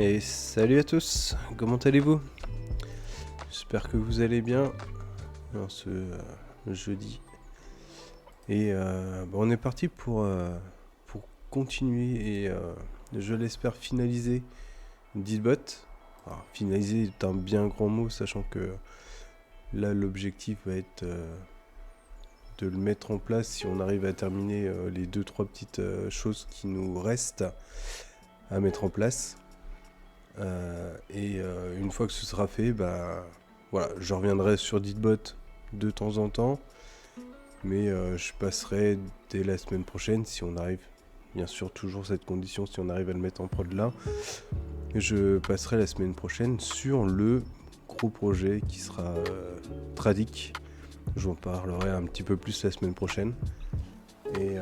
Et salut à tous, comment allez-vous? J'espère que vous allez bien en ce jeudi. Et on est parti pour continuer et je l'espère finaliser Deedbot. Alors, finaliser est un bien grand mot, sachant que là l'objectif va être de le mettre en place si on arrive à terminer les 2-3 petites choses qui nous restent à mettre en place. Une fois que ce sera fait, voilà, je reviendrai sur Deedbot de temps en temps, mais je passerai dès la semaine prochaine si on arrive, bien sûr toujours cette condition, si on arrive à le mettre en prod là, je passerai la semaine prochaine sur le gros projet qui sera Tradic. Je vous en parlerai un petit peu plus la semaine prochaine. Et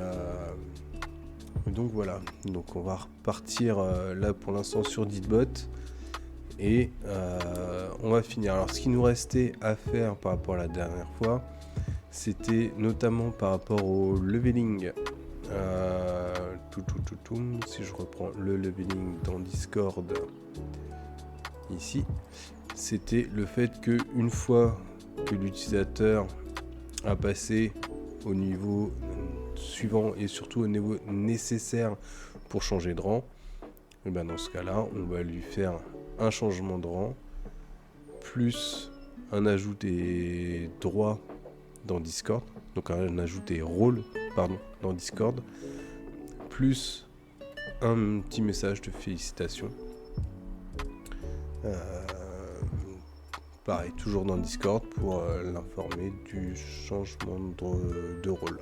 donc voilà, donc on va repartir là pour l'instant sur Deedbot et on va finir. Alors ce qui nous restait à faire par rapport à la dernière fois, c'était notamment par rapport au leveling. Si je reprends le leveling dans Discord ici, c'était le fait que une fois que l'utilisateur a passé au niveau suivant et surtout au niveau nécessaire pour changer de rang, et dans ce cas-là, on va lui faire un changement de rang plus un ajout des droits dans Discord, donc un ajout des rôles dans Discord, plus un petit message de félicitations. Pareil, toujours dans Discord pour l'informer du changement de rôle.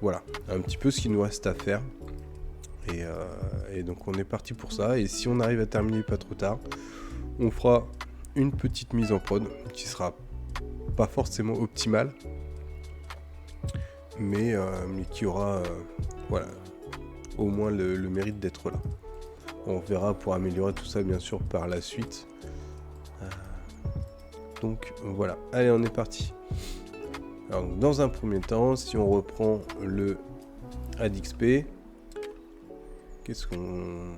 Voilà, un petit peu ce qu'il nous reste à faire. Et donc on est parti pour ça. Et si on arrive à terminer pas trop tard, on fera une petite mise en prod qui sera pas forcément optimale, mais qui aura voilà, au moins le mérite d'être là. On verra pour améliorer tout ça bien sûr par la suite. Donc voilà, allez, on est parti. Alors, dans un premier temps, si on reprend le AddXP, qu'est-ce qu'on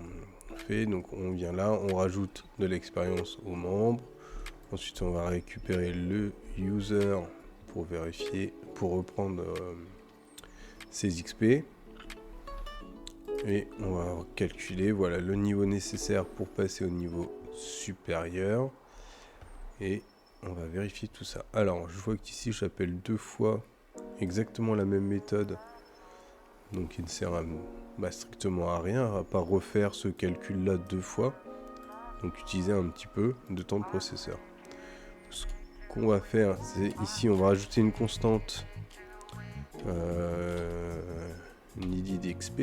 fait? Donc on vient là, on rajoute de l'expérience aux membres. Ensuite on va récupérer le user pour vérifier, pour reprendre ses XP. Et on va calculer voilà, le niveau nécessaire pour passer au niveau supérieur. Et on va vérifier tout ça. Alors je vois qu'ici j'appelle deux fois exactement la même méthode. Donc il ne sert strictement à rien, à pas refaire ce calcul là deux fois. Donc utiliser un petit peu de temps de processeur. Ce qu'on va faire, c'est ici on va rajouter une constante neededXP.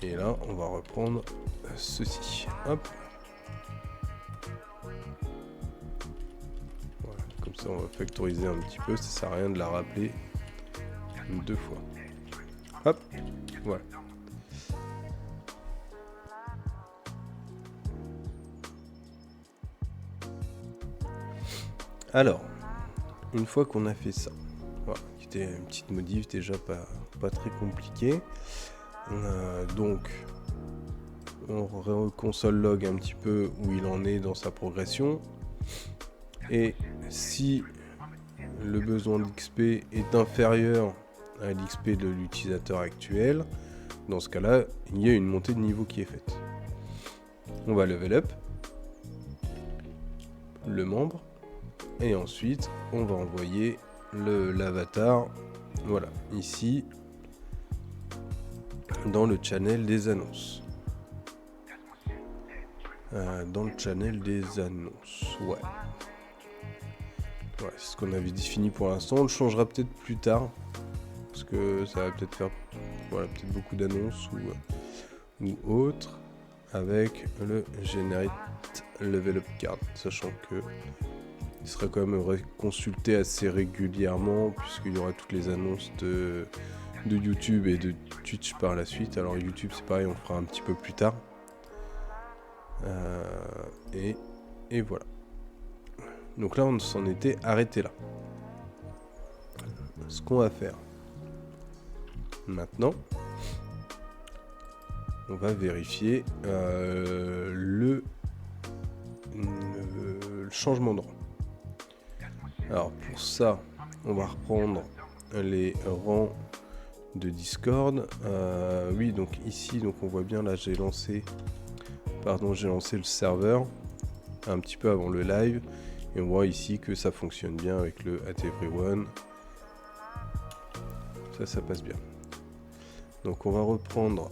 Et là on va reprendre ceci. Hop. Voilà, comme ça on va factoriser un petit peu, ça sert à rien de la rappeler deux fois. Hop, voilà. Alors, une fois qu'on a fait ça, voilà, qui était une petite modif déjà pas très compliquée. Donc, on console log un petit peu où il en est dans sa progression. Et si le besoin d'XP est inférieur à l'XP de l'utilisateur actuel, dans ce cas-là, il y a une montée de niveau qui est faite. On va level up le membre et ensuite on va envoyer l'avatar, voilà, ici dans le channel des annonces. Dans le channel des annonces, ouais. Ouais, c'est ce qu'on avait défini pour l'instant. On le changera peut-être plus tard parce que ça va peut-être faire peut-être beaucoup d'annonces ou autre avec le Generate Level Up Card, sachant que il sera quand même consulté assez régulièrement puisqu'il y aura toutes les annonces de YouTube et de Twitch par la suite. Alors YouTube c'est pareil, on fera un petit peu plus tard. Et voilà. Donc là on s'en était arrêté là. Ce qu'on va faire maintenant, on va vérifier le changement de rang. Alors pour ça, on va reprendre les rangs de Discord. Oui, donc ici, donc on voit bien là, j'ai lancé le serveur un petit peu avant le live et on voit ici que ça fonctionne bien avec le @everyone. Ça passe bien. Donc on va reprendre,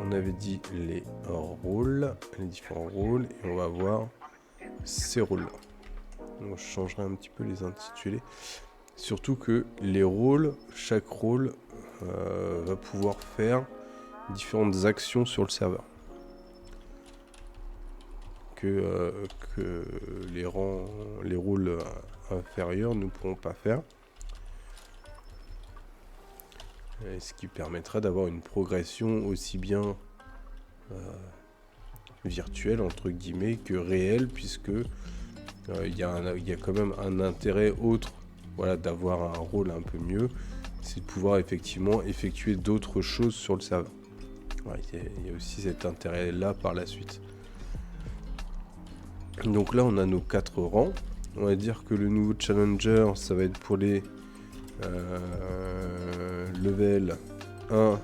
on avait dit les rôles, les différents rôles, et on va voir ces rôles-là. Donc je changerai un petit peu les intitulés. Surtout que les rôles, chaque rôle va pouvoir faire différentes actions sur le serveur. Que les rôles inférieurs ne pourront pas faire. Et ce qui permettra d'avoir une progression aussi bien virtuelle entre guillemets que réelle, puisque il y a quand même un intérêt autre, voilà, d'avoir un rôle un peu mieux, c'est de pouvoir effectivement effectuer d'autres choses sur le serveur. Voilà, il y a aussi cet intérêt là par la suite. Donc là on a nos 4 rangs. On va dire que le nouveau challenger, ça va être pour les level 1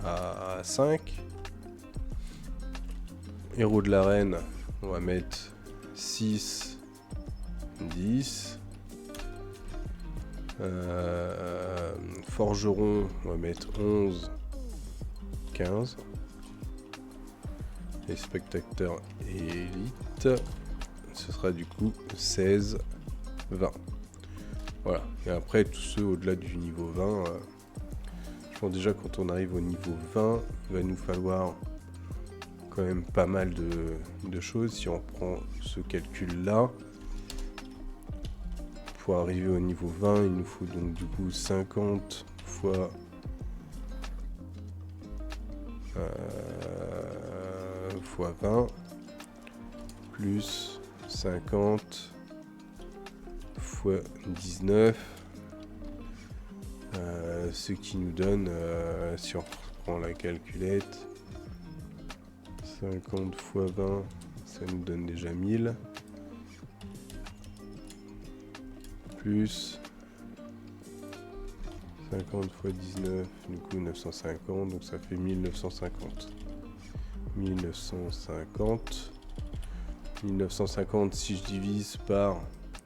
à 5. Héros de l'arène, on va mettre 6, 10. Forgeron, on va mettre 11, 15. Et spectateur et élite, ce sera du coup 16, 20. Voilà. Et après, tous ceux au-delà du niveau 20, je pense déjà quand on arrive au niveau 20, il va nous falloir quand même pas mal de choses. Si on prend ce calcul-là, pour arriver au niveau 20, il nous faut donc du coup 50 fois 20 plus 50 fois 19, ce qui nous donne, si on reprend la calculette, 50 fois 20, ça nous donne déjà 1000, plus 50 fois 19, du coup 950, donc ça fait 1950. 1950, si je divise par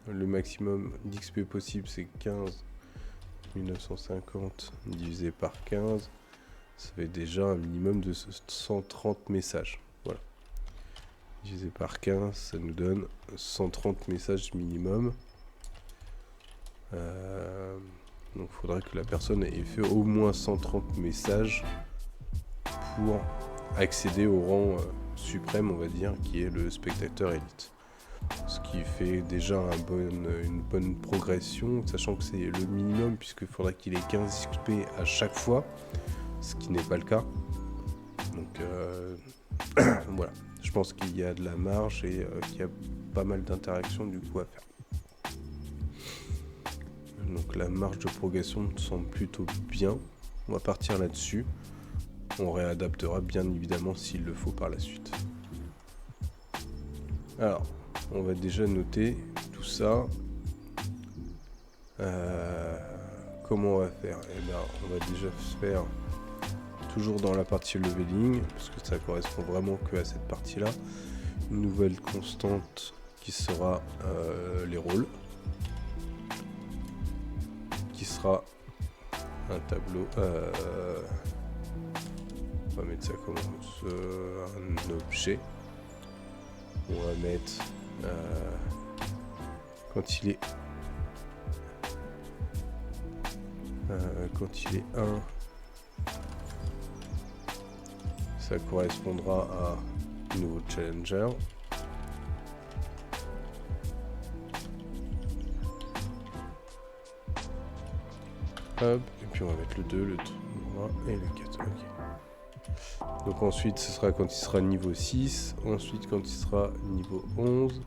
le maximum d'XP possible, c'est 15. 1950 divisé par 15, ça fait déjà un minimum de 130 messages. Voilà. Divisé par 15, ça nous donne 130 messages minimum. Donc il faudrait que la personne ait fait au moins 130 messages pour accéder au rang suprême, on va dire, qui est le spectateur élite. Ce qui fait déjà une bonne progression, sachant que c'est le minimum, puisqu'il faudra qu'il ait 15 XP à chaque fois, ce qui n'est pas le cas. Donc voilà, je pense qu'il y a de la marge et qu'il y a pas mal d'interactions du coup à faire. Donc la marge de progression me semble plutôt bien. On va partir là-dessus. On réadaptera bien évidemment s'il le faut par la suite. Alors, on va déjà noter tout ça. Comment on va faire? Eh bien, on va déjà faire toujours dans la partie leveling, parce que ça correspond vraiment que à cette partie-là. Une nouvelle constante qui sera les rôles. Qui sera un tableau. On va mettre ça comme un objet. On va mettre quand il est 1, ça correspondra à nouveau challenger. Hop, et puis on va mettre le 2, le 3 et le 4. Ok. Donc ensuite ce sera quand il sera niveau 6, ensuite quand il sera niveau 11,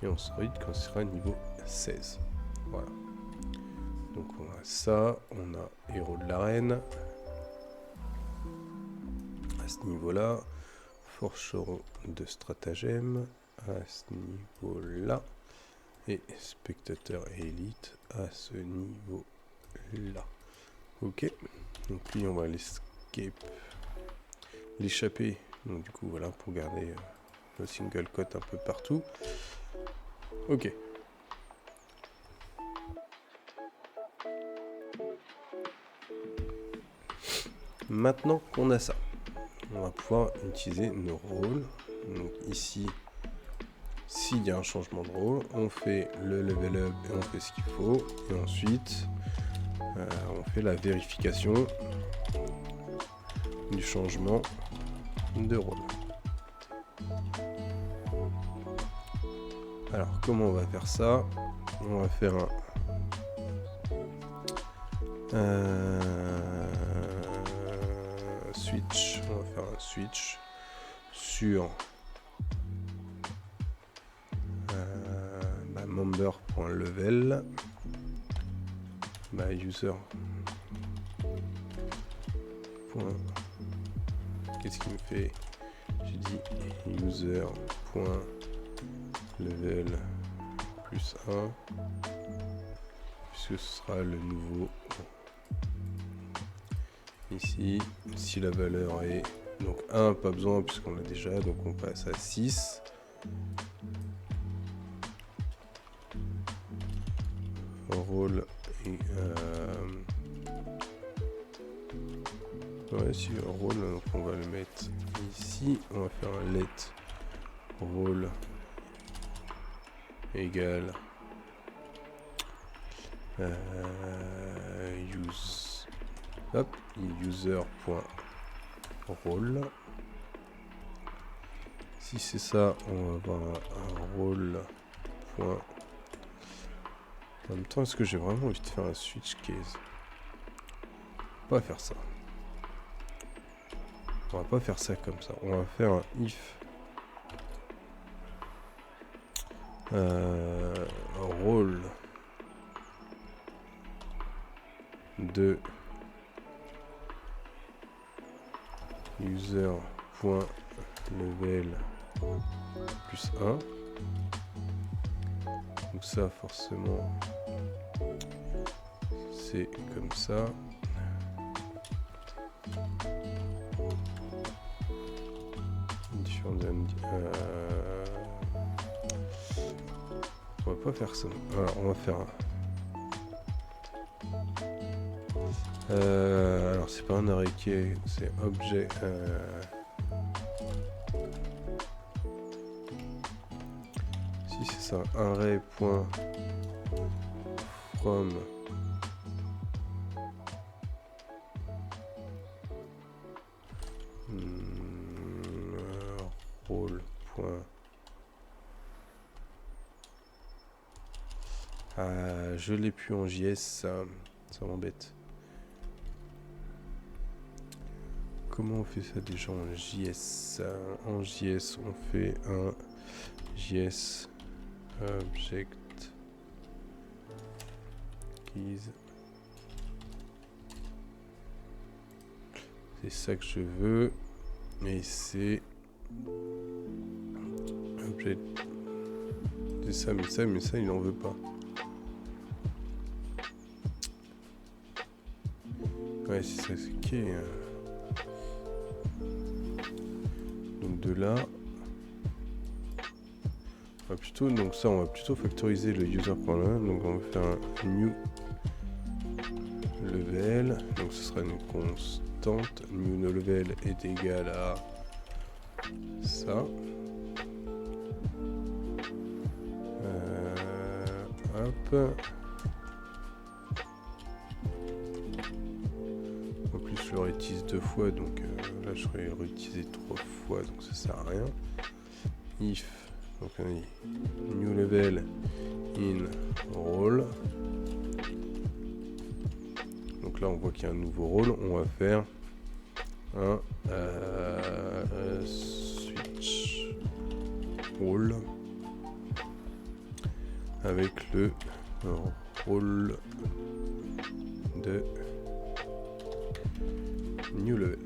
et ensuite quand il sera niveau 16. Voilà. Donc on a ça, on a héros de l'arène à ce niveau-là. forgeron de stratagème à ce niveau-là. Et spectateur et élite à ce niveau-là. Ok. Donc lui, on va l'échapper. Donc du coup, voilà, pour garder le single quote un peu partout. Ok. Maintenant qu'on a ça, on va pouvoir utiliser nos rôles. Donc ici, s'il y a un changement de rôle, on fait le level up et on fait ce qu'il faut. Et ensuite, on fait la vérification du changement de rôle. Alors, comment on va faire ça? On va faire switch. On va faire un switch sur member.level user. Qu'est-ce qu'il me fait? J'ai dit user.level plus 1 puisque ce sera le nouveau ici. Si la valeur est donc 1, pas besoin puisqu'on l'a déjà, donc on passe à 6. Rôle et ouais, si un rôle, donc on va le mettre ici. On va faire un let rôle égale user.rôle. Si c'est ça, on va avoir un rôle. En même temps, est-ce que j'ai vraiment envie de faire un switch case? On va faire ça. On va pas faire ça comme ça. On va faire un if rôle de user.level plus 1. Donc ça forcément c'est comme ça. On va pas faire ça. Alors on va faire alors c'est pas un array key, c'est objet si c'est ça, array.from rôle. Je l'ai plus en JS, ça m'embête. Comment on fait ça déjà en JS? En JS, on fait un JS object keys. C'est ça que je veux. Et c'est object. C'est ça, mais ça, il n'en veut pas. Ouais, c'est ça, c'est qui est. Donc de là. Donc ça, on va plutôt factoriser le user.level. Donc on va faire un new level. Donc ce sera une constante. New level est égal à ça. Hop. En plus, je le réutilise 2 fois, donc là, je vais le réutiliser 3 fois, donc ça sert à rien. If, donc on dit new level in role. Donc là, on voit qu'il y a un nouveau rôle. On va faire un switch role avec le rôle de new level.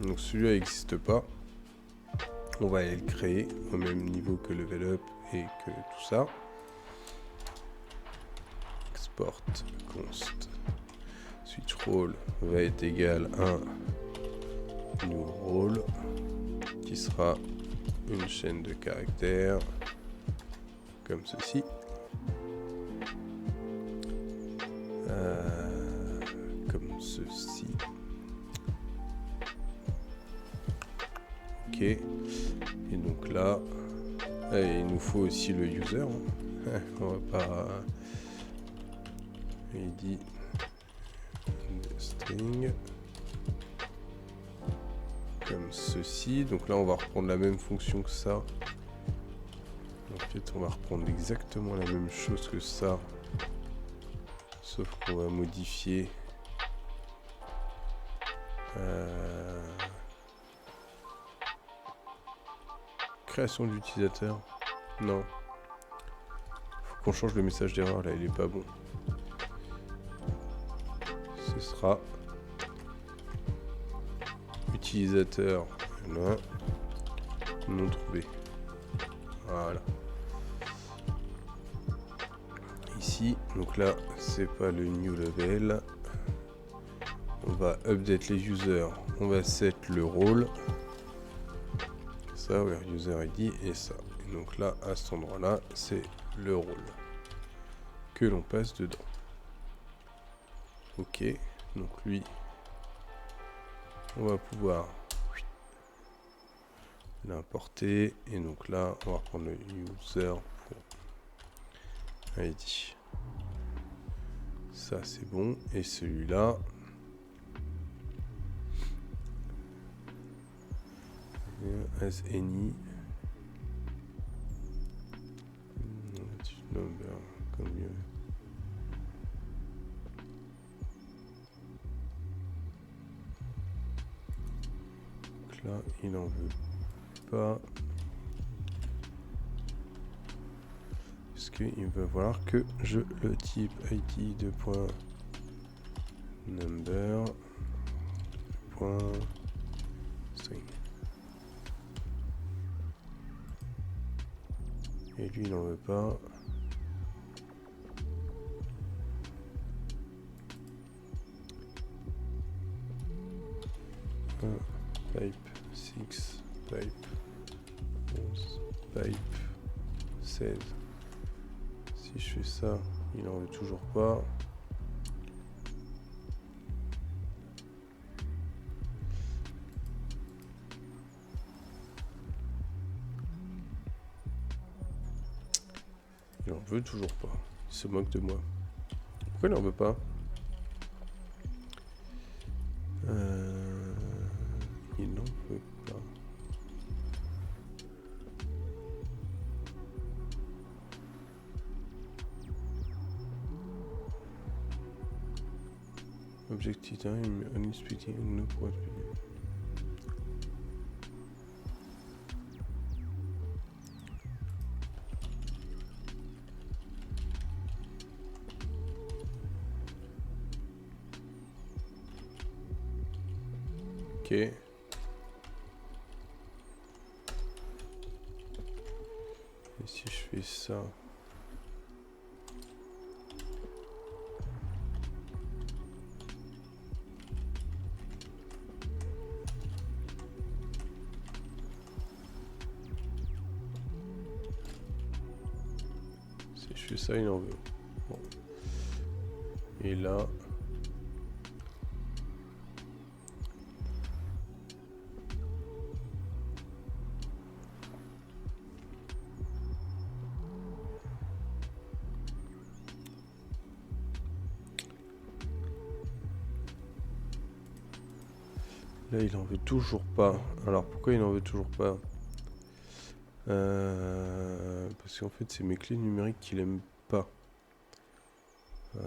Donc celui-là n'existe pas. On va aller le créer au même niveau que level up et que tout ça. Export const switch role va être égal à un new role qui sera une chaîne de caractères comme ceci. Comme ceci. Ok. Et donc là, il nous faut aussi le user. On va pas. Il dit string comme ceci. Donc là, on va reprendre la même fonction que ça. En fait, on va reprendre exactement la même chose que ça. Sauf qu'on va modifier création d'utilisateur. Non. Faut qu'on change le message d'erreur là, il est pas bon. Ce sera utilisateur là, non trouvé. Voilà. Ici, donc là, c'est pas le new level. On va update les users. On va set le rôle. Ça, where user ID et ça. Et donc là, à cet endroit-là, c'est le rôle que l'on passe dedans. Ok, donc lui, on va pouvoir l'importer. Et donc là, on va reprendre le user pour ID. Ça, c'est bon. Et celui-là, as any number comme mieux. Donc là, il n'en veut pas. Parce qu'il va falloir que je le type ID de point number point string. Et lui, il n'en veut pas. Pipe 6, pipe 11, pipe 16. Si je fais ça, il n'en veut toujours pas. Il n'en veut toujours pas. Il se moque de moi. Pourquoi il n'en veut pas? Il n'en veut pas. Objective time, only speaking, no point. Ok. Et si je fais ça? Si je fais ça, il en veut. Bon. Et là... Là, il en veut toujours pas. Alors, pourquoi il en veut toujours pas? Parce qu'en fait, c'est mes clés numériques qu'il aime pas. Bon,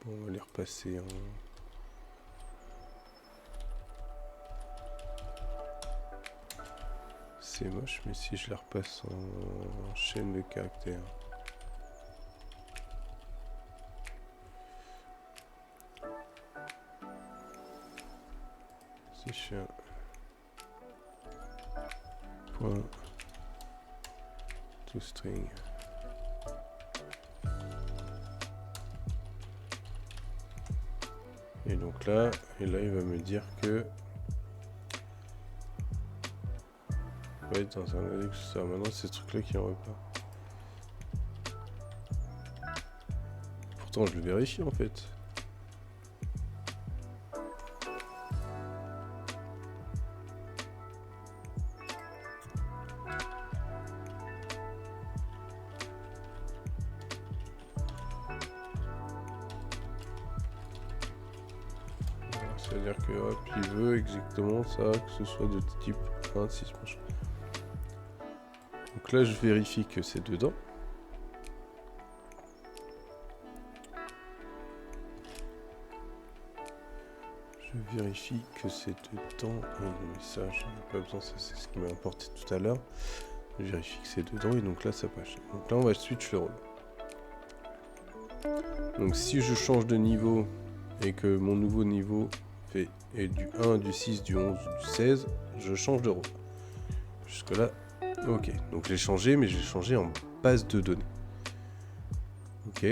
on va les repasser. C'est moche, mais si je les repasse en chaîne de caractères. chien. Point. ToString. Et donc là, il va me dire que ouais, dans un index, ça maintenant c'est ce truc là qui en repart. Pourtant je le vérifie en fait. C'est-à-dire que hop, il veut exactement ça, que ce soit de type 26 machin. Donc là, je vérifie que c'est dedans. Je vérifie que c'est dedans. Mais ça, je n'ai pas besoin, ça c'est ce qui m'a importé tout à l'heure. Je vérifie que c'est dedans et donc là, ça passe. Donc là, on va switch le rôle. Donc si je change de niveau et que mon nouveau niveau est du 1, du 6, du 11, du 16, je change de rôle. Jusque là, ok. Donc je l'ai changé, mais j'ai changé en base de données. Ok.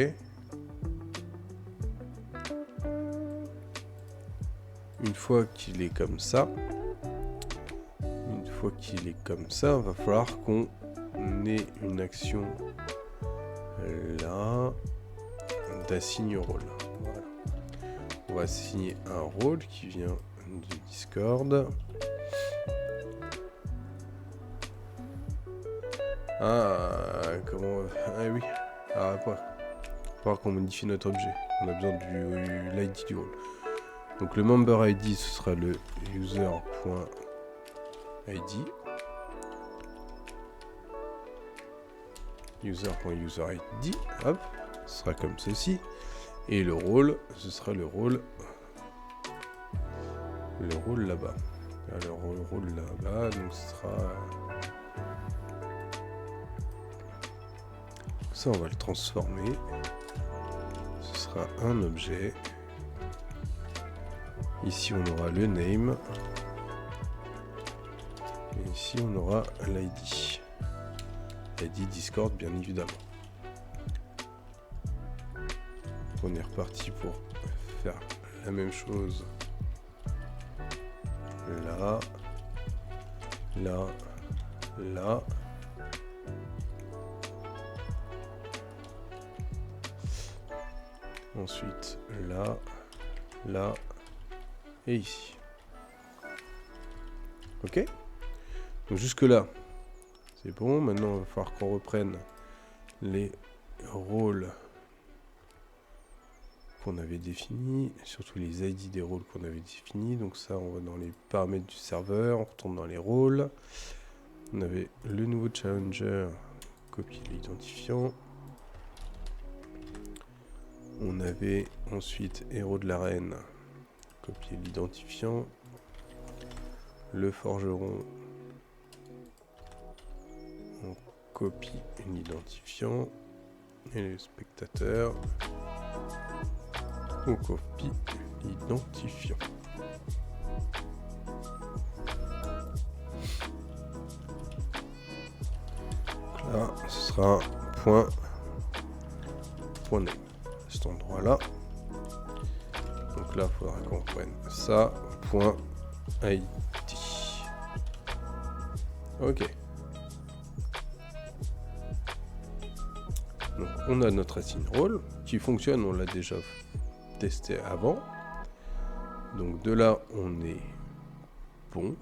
Une fois qu'il est comme ça, va falloir qu'on ait une action là d'assigner rôle. Voilà. On va assigner un rôle qui vient du Discord. Ah, comment... Ah oui. Ah, après. Il va falloir qu'on modifie notre objet. On a besoin de l'ID du rôle. Donc le member ID, ce sera le user.id. User.userid. Hop. Ce sera comme ceci. Et le rôle, ce sera le rôle là-bas. Alors le rôle là-bas, donc ce sera... Ça, on va le transformer. Ce sera un objet. Ici, on aura le name. Et ici, on aura l'ID. l'ID Discord, bien évidemment. On est reparti pour faire la même chose. Là. Là. Là. Ensuite, là. Là. Et ici. Ok? Donc jusque là, c'est bon. Maintenant, il va falloir qu'on reprenne les rôles qu'on avait définis, surtout les ID des rôles qu'on avait définis. Donc ça, on va dans les paramètres du serveur, on retourne dans les rôles. On avait le nouveau challenger, copier l'identifiant. On avait ensuite héros de l'arène, copier l'identifiant. Le forgeron, on copie l'identifiant. Et le spectateur, on copie l'identifiant. Là, ce sera point name. À cet endroit-là. Donc là, il faudra qu'on prenne ça, point ID. Ok. Donc on a notre assign role qui fonctionne, on l'a déjà testé avant. Donc de là, on est bon.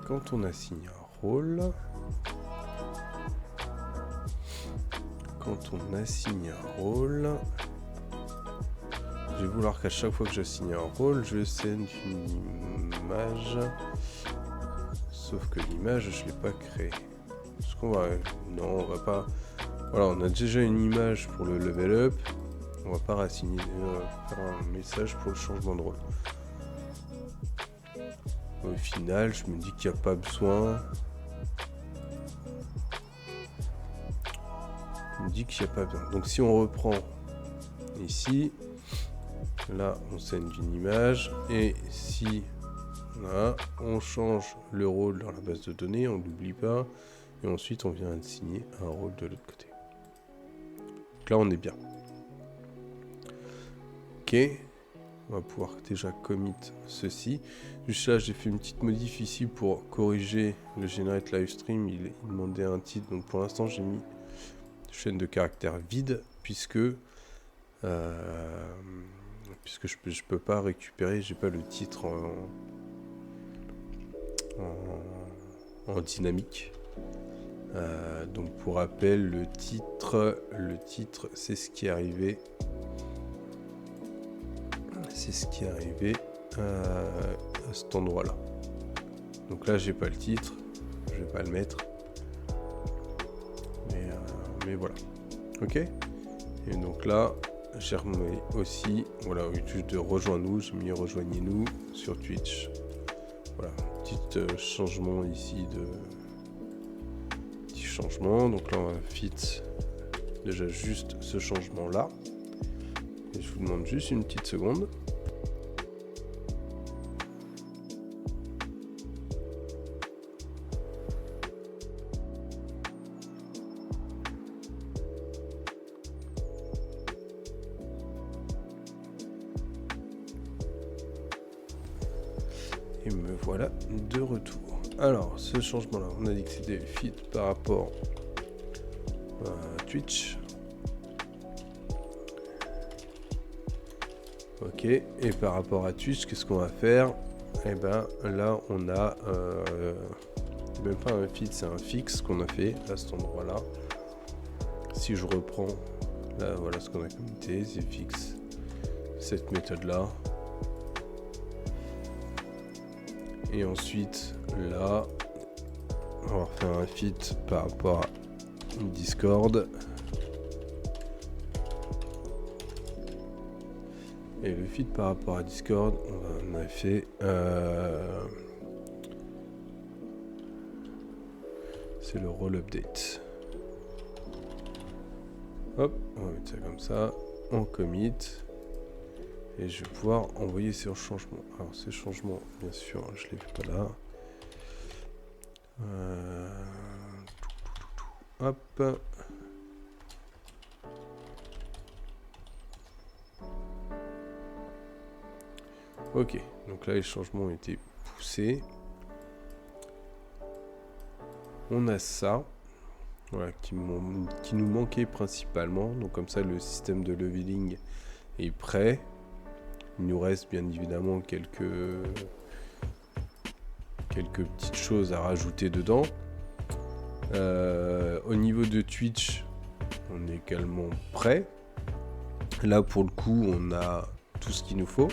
Quand on assigne un rôle, je vais vouloir qu'à chaque fois que j'assigne un rôle, je sende une image. Sauf que l'image, je ne l'ai pas créée. Est-ce qu'on va... Non, on va pas... Voilà, on a déjà une image pour le level up. On va pas assigner, faire un message pour le changement de rôle. Au final, je me dis qu'il n'y a pas besoin. Donc si on reprend ici, Là, on send une image. Et si voilà, on change le rôle dans la base de données, on n'oublie pas. Et ensuite, on vient assigner un rôle de l'autre côté. Donc là, on est bien. Ok. On va pouvoir déjà commit ceci. Juste là, j'ai fait une petite modif ici pour corriger le generate livestream. Il demandait un titre. Donc pour l'instant, j'ai mis chaîne de caractères vide puisque je peux pas récupérer. J'ai pas le titre en dynamique. Donc pour rappel, le titre, c'est ce qui est arrivé. C'est ce qui est arrivé à cet endroit-là. Donc là, j'ai pas le titre. Je vais pas le mettre. Mais voilà. Ok. Et donc là, j'ai remis aussi, voilà, au lieu de rejoindre-nous, j'ai mis rejoignez-nous sur Twitch. Voilà, petit changement ici petit changement. Donc là, on va fit déjà juste ce changement-là. Et je vous demande juste une petite seconde. Et me voilà de retour. Alors, ce changement-là, on a dit que c'était fit par rapport à Twitch. Ok, et par rapport à Twitch, qu'est-ce qu'on va faire? Eh ben là, on a même pas un fit, c'est un fixe qu'on a fait à cet endroit-là. Si je reprends, là, voilà ce qu'on a commuté, c'est fixe. Cette méthode-là. Et ensuite, là, on va faire un fit par rapport à Discord. Et le fit par rapport à Discord, on a fait... c'est le role update. Hop, on va mettre ça comme ça. On commit. Et je vais pouvoir envoyer ces changements. Alors ces changements, bien sûr, je les fais pas là. Hop. Ok, donc là les changements ont été poussés. On a ça. Voilà, qui nous manquait principalement. Donc comme ça le système de leveling est prêt. Il nous reste bien évidemment quelques petites choses à rajouter dedans. Au niveau de Twitch, on est également prêt. Là pour le coup, on a tout ce qu'il nous faut.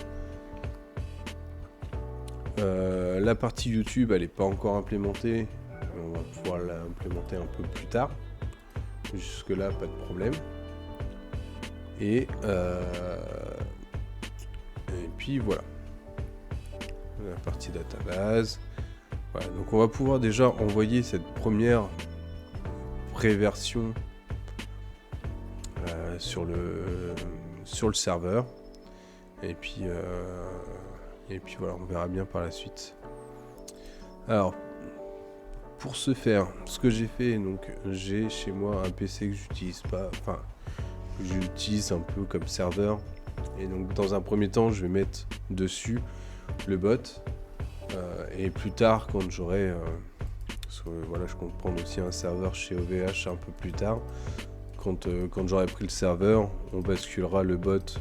La partie YouTube, elle n'est pas encore implémentée. On va pouvoir l'implémenter un peu plus tard. Jusque là, pas de problème. Et puis voilà. La partie database. Voilà, donc on va pouvoir déjà envoyer cette première pré-version sur le serveur. Et puis voilà, on verra bien par la suite. Alors, pour ce faire, ce que j'ai fait, donc j'ai chez moi un PC que j'utilise pas, enfin, que j'utilise un peu comme serveur. Et donc dans un premier temps, je vais mettre dessus le bot. Et plus tard, quand j'aurai, parce que voilà, je compte prendre aussi un serveur chez OVH un peu plus tard. Quand j'aurai pris le serveur, on basculera le bot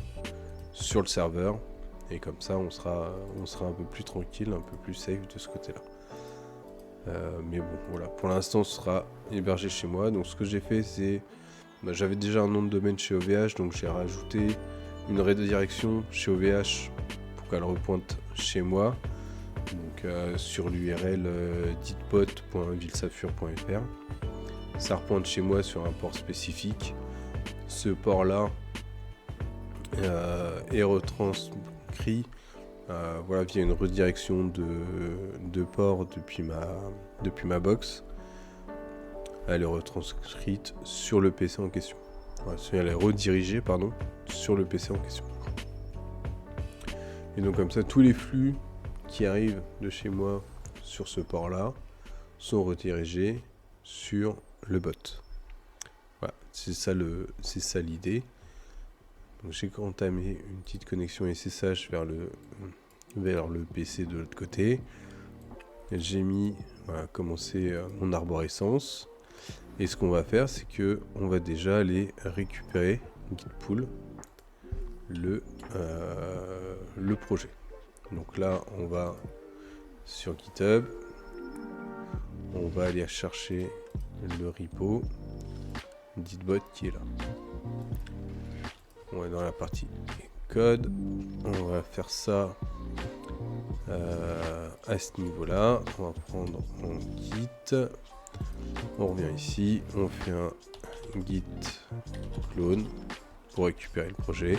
sur le serveur. Et comme ça, on sera un peu plus tranquille, un peu plus safe de ce côté-là. Mais bon, voilà, pour l'instant, ce sera hébergé chez moi. Donc ce que j'ai fait, c'est... j'avais déjà un nom de domaine chez OVH, donc j'ai rajouté une redirection chez OVH pour qu'elle repointe chez moi. Donc sur l'URL ditbot.vilsafur.fr. Ça repointe chez moi sur un port spécifique. Ce port-là est retranscrit voilà, via une redirection de port depuis ma box. Elle est retranscrite sur le PC en question. Voilà, elle est redirigée, pardon, sur le PC en question. Et donc comme ça, tous les flux qui arrivent de chez moi sur ce port-là sont redirigés sur le bot. Voilà, c'est ça l'idée. Donc j'ai entamé une petite connexion SSH vers le PC de l'autre côté. J'ai mis, commencé mon arborescence. Et ce qu'on va faire, c'est que on va déjà aller récupérer git pull le projet. Donc là, on va sur GitHub, on va aller chercher le repo Gitbot qui est là. On est dans la partie code, on va faire ça à ce niveau-là. On va prendre mon git, on revient ici, on fait un git clone pour récupérer le projet.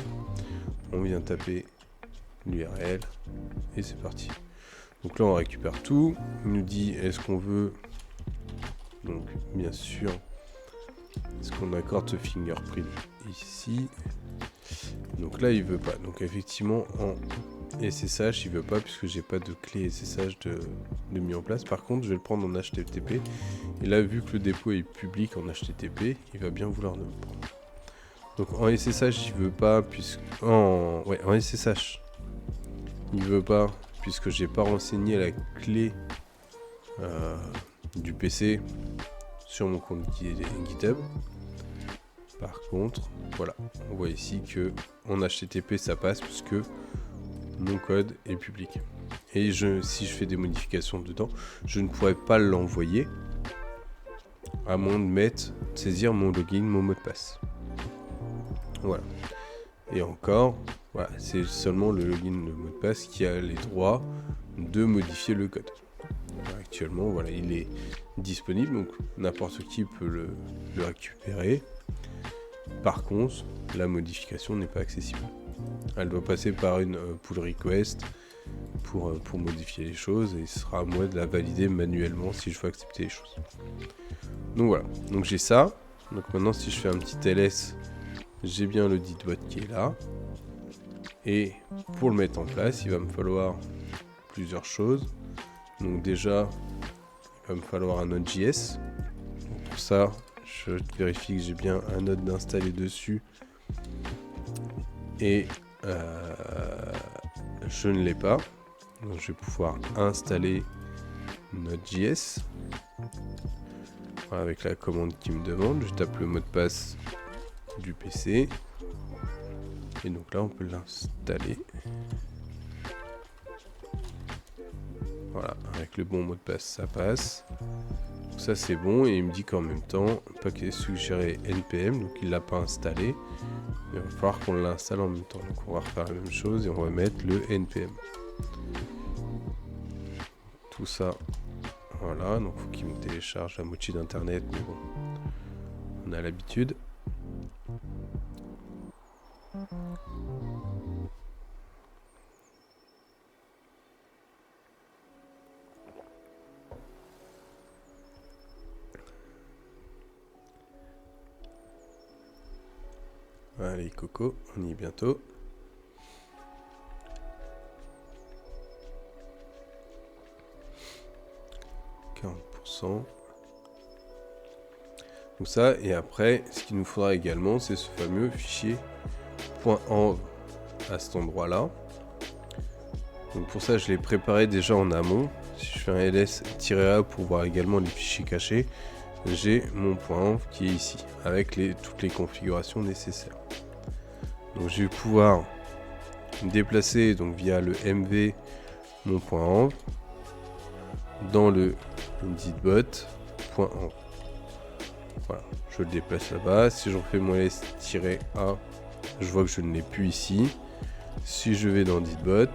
On vient taper l'URL et c'est parti. Donc là on récupère tout. Il nous dit est-ce qu'on veut, donc bien sûr, est-ce qu'on accorde ce fingerprint ici. Donc là il veut pas. Donc effectivement en SSH il veut pas puisque j'ai pas de clé SSH de mis en place. Par contre je vais le prendre en HTTP. Et là vu que le dépôt est public en HTTP, il va bien vouloir le prendre. Donc en SSH il veut pas puisque en SSH il veut pas puisque j'ai pas renseigné la clé du PC sur mon compte GitHub. Par contre, voilà, on voit ici que en HTTP ça passe puisque mon code est public. Et si je fais des modifications dedans, je ne pourrais pas l'envoyer à moins de saisir mon login, mon mot de passe. Voilà. Et encore, voilà, c'est seulement le login, le mot de passe qui a les droits de modifier le code. Actuellement, voilà, il est disponible, donc n'importe qui peut le récupérer. Par contre, la modification n'est pas accessible. Elle doit passer par une pull request pour modifier les choses et ce sera à moi de la valider manuellement si je veux accepter les choses. Donc voilà, donc j'ai ça. Donc maintenant si je fais un petit ls, j'ai bien le Gitbot qui est là. Et pour le mettre en place, il va me falloir plusieurs choses. Donc déjà, il va me falloir un Node.js. Pour ça, je vérifie que j'ai bien un node d'installer dessus. Et je ne l'ai pas. Donc je vais pouvoir installer Node.js. Avec la commande qui me demande, je tape le mot de passe du PC. Et donc là, on peut l'installer. Voilà, avec le bon mot de passe, ça passe. Donc ça, c'est bon. Et il me dit qu'en même temps, paquet suggéré NPM, donc il ne l'a pas installé. Il va falloir qu'on l'installe en même temps. Donc on va refaire la même chose et on va mettre le NPM. Tout ça, voilà. Donc il faut qu'il me télécharge la moitié d'internet, mais bon, on a l'habitude. Allez Coco, on y est bientôt. %. Donc ça, et après, ce qu'il nous faudra également, c'est ce fameux fichier .env à cet endroit-là. Donc pour ça, je l'ai préparé déjà en amont. Si je fais un ls-a pour voir également les fichiers cachés, j'ai mon .env qui est ici, avec toutes les configurations nécessaires. Donc je vais pouvoir déplacer donc via le mv mon .env dans le gitbot.env. Voilà, je le déplace là-bas. Si j'en fais mon ls-a, je vois que je ne l'ai plus ici. Si je vais dans Gitbot,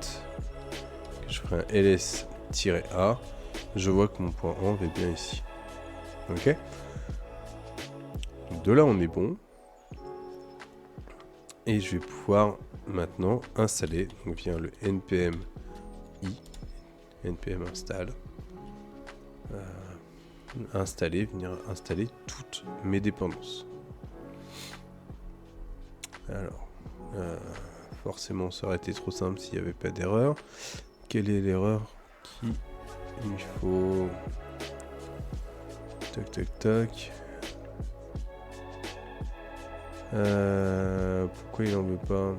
je ferai un ls-a, je vois que mon .env est bien ici. Ok. Donc de là, on est bon. Et je vais pouvoir maintenant installer, donc via le npm i, npm install, venir installer toutes mes dépendances. Alors, forcément ça aurait été trop simple s'il n'y avait pas d'erreur. Quelle est l'erreur qu'il faut? Tac tac tac. Pourquoi il en veut pas?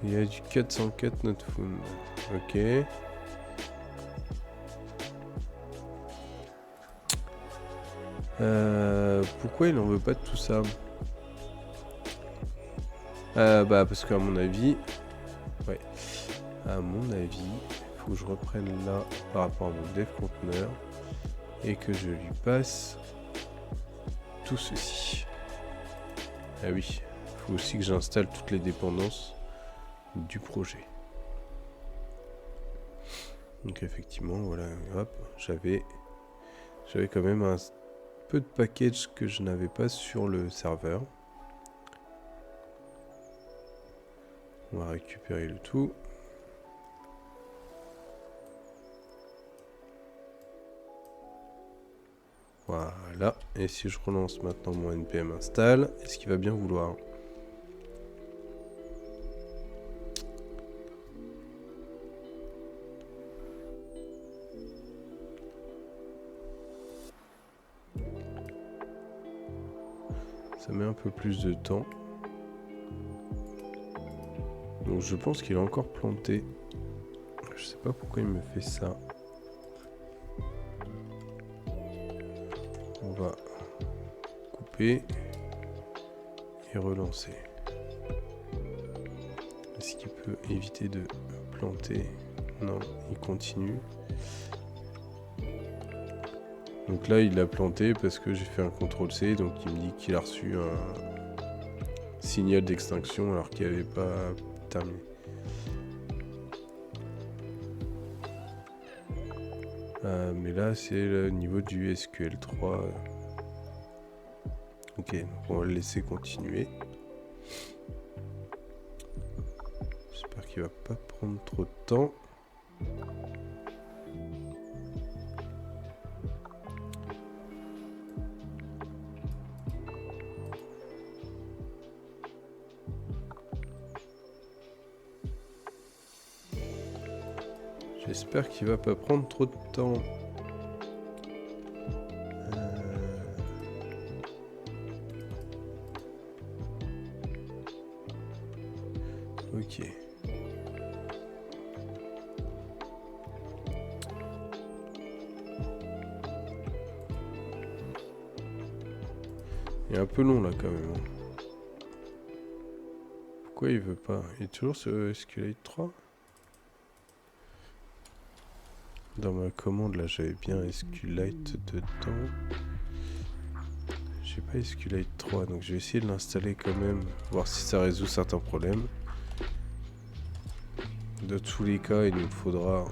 Il y a du 404 not found. Ok. Pourquoi il en veut pas de tout ça? Bah parce qu'à mon avis, ouais, à mon avis, il faut que je reprenne là par rapport à mon dev conteneur et que je lui passe tout ceci. Ah oui, il faut aussi que j'installe toutes les dépendances du projet. Donc effectivement, voilà, hop, j'avais quand même un peu de package que je n'avais pas sur le serveur. On va récupérer le tout. Voilà. Et si je relance maintenant mon npm install, est-ce qu'il va bien vouloir? Ça met un peu plus de temps. Donc je pense qu'il est encore planté. Je sais pas pourquoi il me fait ça. On va couper et relancer. Est-ce qu'il peut éviter de planter? Non, il continue. Donc là, il l'a planté parce que j'ai fait un CTRL-C, donc il me dit qu'il a reçu un signal d'extinction alors qu'il n'avait pas terminé. Mais là, c'est le niveau du SQL3. Ok, donc on va le laisser continuer. J'espère qu'il va pas prendre trop de temps. J'espère qu'il va pas prendre trop de temps. Ok. Il est un peu long là quand même. Pourquoi il veut pas? Il est toujours sur SQLite 3? Dans ma commande là j'avais bien SQLite dedans. J'ai pas SQLite 3 donc je vais essayer de l'installer quand même, voir si ça résout certains problèmes. De tous les cas il nous faudra,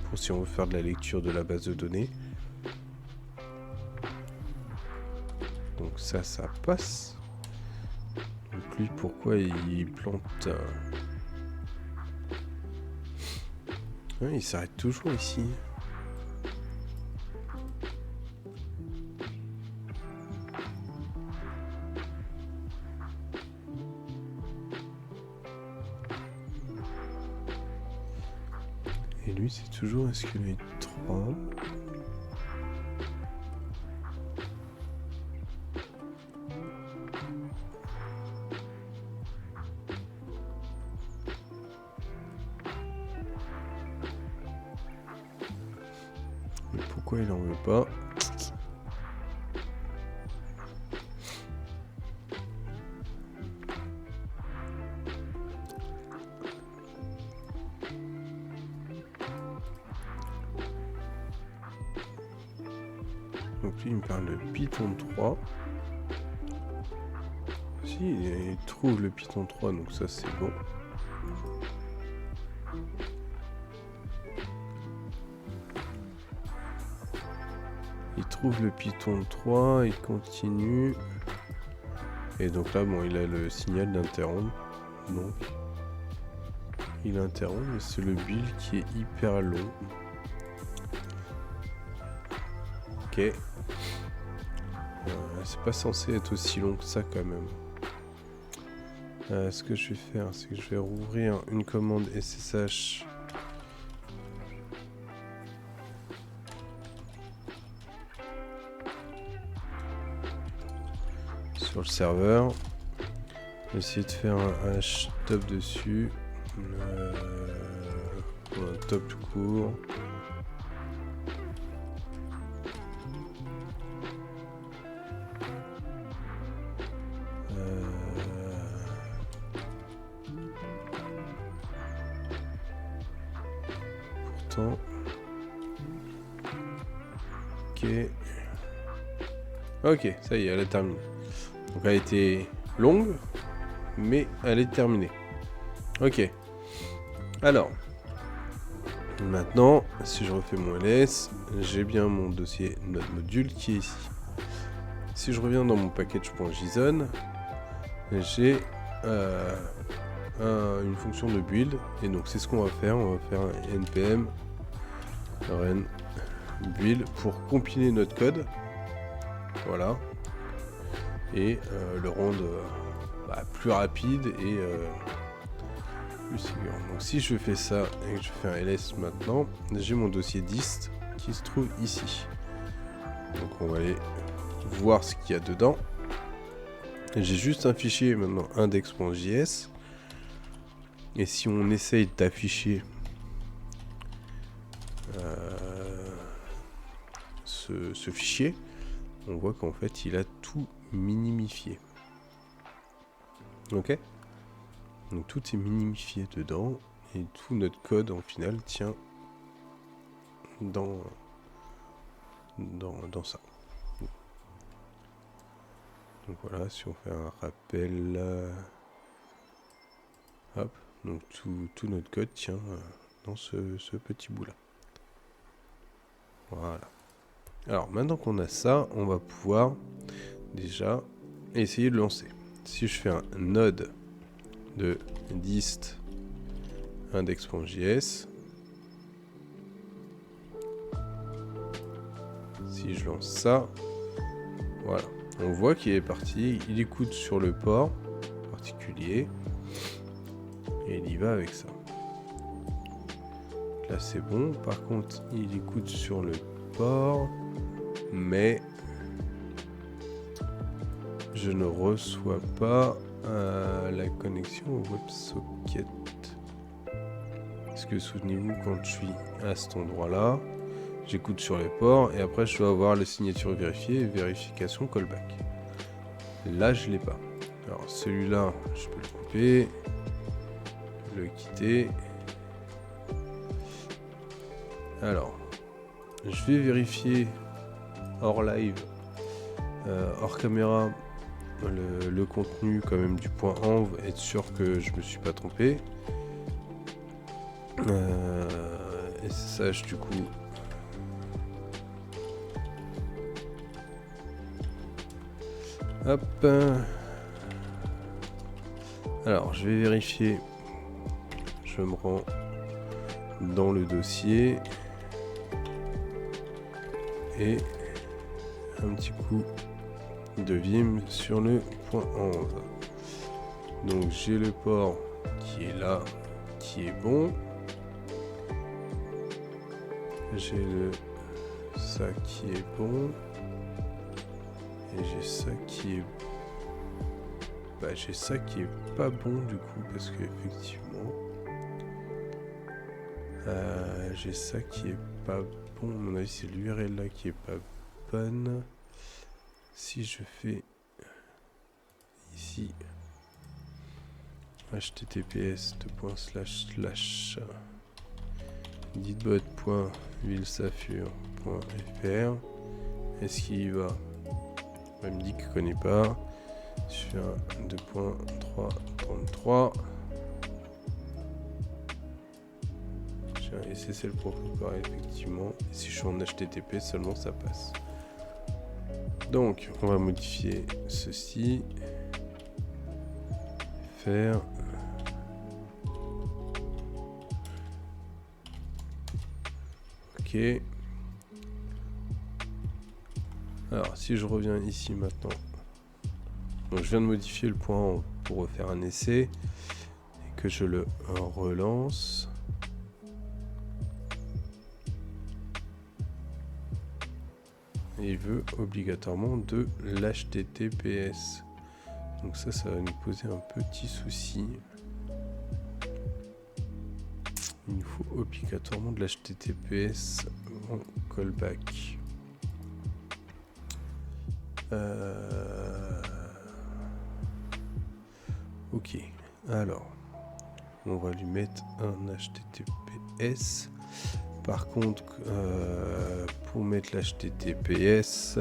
pour si on veut faire de la lecture de la base de données. Donc ça passe. Donc lui pourquoi il plante il s'arrête toujours ici. Et lui c'est toujours SQLite 3. Mais pourquoi il en veut pas? Donc lui il me parle de Python 3. Si, il trouve le Python 3, donc ça c'est bon. Il trouve le Python 3, il continue. Et donc là, bon, il a le signal d'interrompre. Donc, il interrompt, mais c'est le build qui est hyper long. Ok. C'est pas censé être aussi long que ça quand même. Ce que je vais faire, c'est que je vais rouvrir une commande SSH. Sur le serveur. Essayer de faire un hash top dessus. Un top tout court. Pourtant. Ok. Ok, ça y est, elle a terminé. Donc elle a été longue, mais elle est terminée. Ok. Alors. Maintenant, si je refais mon ls, j'ai bien mon dossier node module qui est ici. Si je reviens dans mon package.json, j'ai une fonction de build. Et donc c'est ce qu'on va faire. On va faire un npm run build pour compiler notre code. Voilà. Et le rendre plus rapide et plus sûr. Donc si je fais ça et que je fais un ls maintenant, j'ai mon dossier dist qui se trouve ici. Donc on va aller voir ce qu'il y a dedans. J'ai juste un fichier maintenant index.js. Et si on essaye d'afficher ce fichier, on voit qu'en fait il a tout minimifié. Ok? Donc tout est minimifié dedans et tout notre code en final tient dans ça. Donc voilà, si on fait un rappel, hop, donc tout notre code tient dans ce petit bout là. Voilà. Alors maintenant qu'on a ça, on va pouvoir déjà essayer de lancer. Si je fais un node de dist index.js, si je lance ça, voilà, on voit qu'il est parti, il écoute sur le port particulier et il y va avec ça. Là c'est bon, par contre il écoute sur le port, mais je ne reçois pas la connexion au WebSocket. Parce que souvenez-vous, quand je suis à cet endroit-là, j'écoute sur les ports et après je dois avoir la signature vérifiée et vérification callback. Là, je l'ai pas. Alors celui-là, je peux le couper, le quitter. Alors, je vais vérifier hors live, hors caméra, le contenu quand même du point env, être sûr que je me suis pas trompé. SSH du coup. Hop. Alors je vais vérifier. Je me rends dans le dossier. Et un petit coup de vim sur le point env. Donc j'ai le port qui est là, qui est bon. J'ai ça qui est bon. Et j'ai ça qui est... j'ai ça qui est pas bon du coup, parce que effectivement... j'ai ça qui est pas bon. À mon avis, c'est l'URL là qui est pas bonne. Si je fais... ici... https:// ditbot.vilsafur.fr. Est-ce qu'il y va? Il me dit qu'il ne connaît pas. Je fais un 2.3.33. J'ai un SSL pour préparer effectivement. Et si je suis en HTTP seulement ça passe. Donc on va modifier ceci. Faire. Ok. Alors, si je reviens ici maintenant, donc je viens de modifier le point pour refaire un essai et que je le relance. Et il veut obligatoirement de l'HTTPS. Donc ça va nous poser un petit souci. Il nous faut obligatoirement de l'HTTPS en callback. Ok, alors on va lui mettre un HTTPS. Par contre, pour mettre l'HTTPS,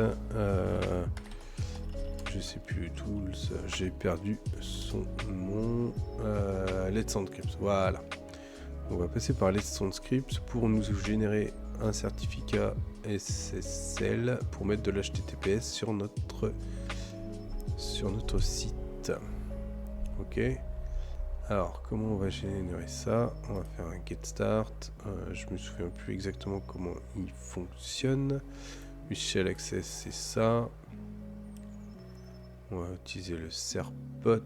je sais plus tout, j'ai perdu son nom. Let's Encrypt, voilà. On va passer par Let's Encrypt pour nous générer un certificat SSL pour mettre de l'HTTPS sur notre site. Ok. Alors, comment on va générer ça? On va faire un get start. Je me souviens plus exactement comment il fonctionne. Shell access, c'est ça. On va utiliser le serpot.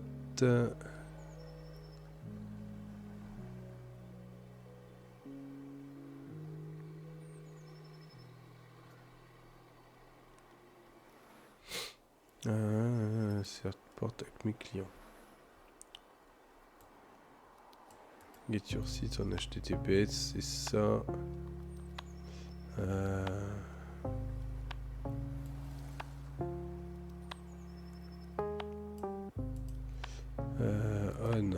Serpot avec mes clients. Get your site en HTTPS, c'est ça. On.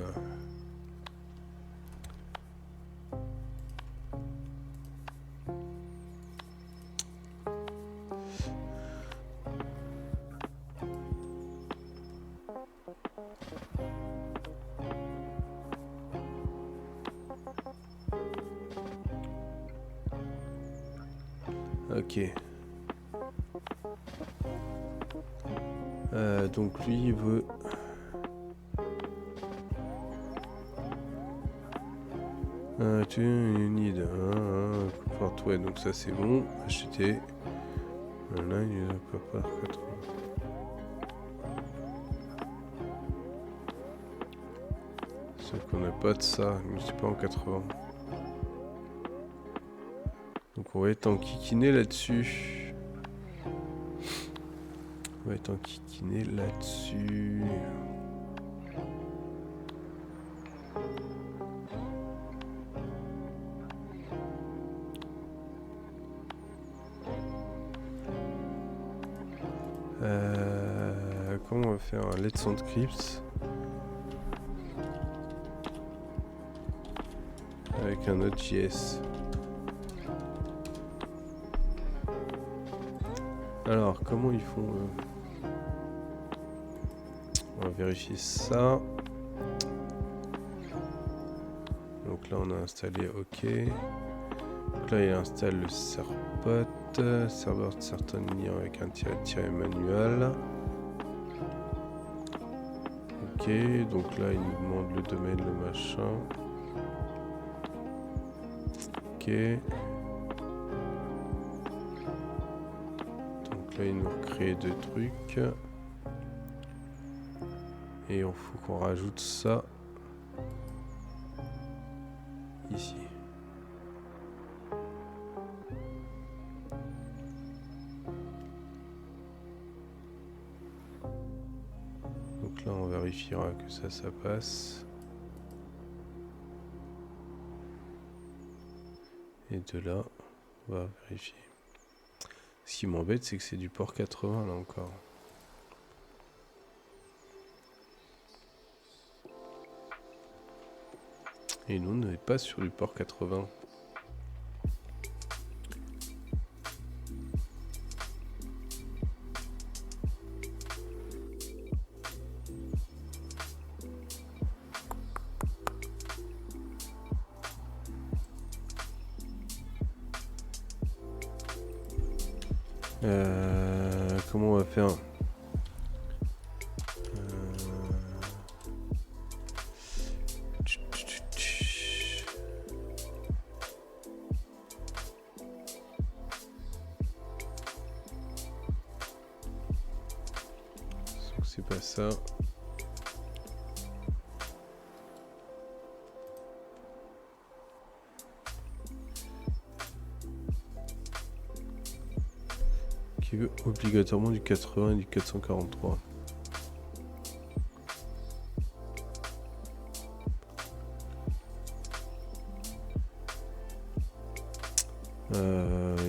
Ok. Donc lui il veut tu need ouais, donc ça c'est bon. HTTP là il ne peut pas 80. Sauf qu'on n'a pas de ça, mais c'est pas en 80. Donc on va être enquiquiné là-dessus. On va être enquiquiné là-dessus. Comment on va faire un Let's Encrypt avec un Node.js? Alors, comment ils font On va vérifier ça. Donc là, on a installé OK. Donc là, il installe le serpot, serveur de certain lien avec un tiret manuel. Ok, donc là, il nous demande le domaine, le machin. Ok. Donc là, il nous crée deux trucs. Et il faut qu'on rajoute ça ici. Donc là, on vérifiera que ça passe. Et de là, on va vérifier. Ce qui m'embête, c'est que c'est du port 80 là encore. Et nous, on n'est pas sur du port 80. Comment on va faire? c'est pas ça. Qui veut obligatoirement du 80 et du 443.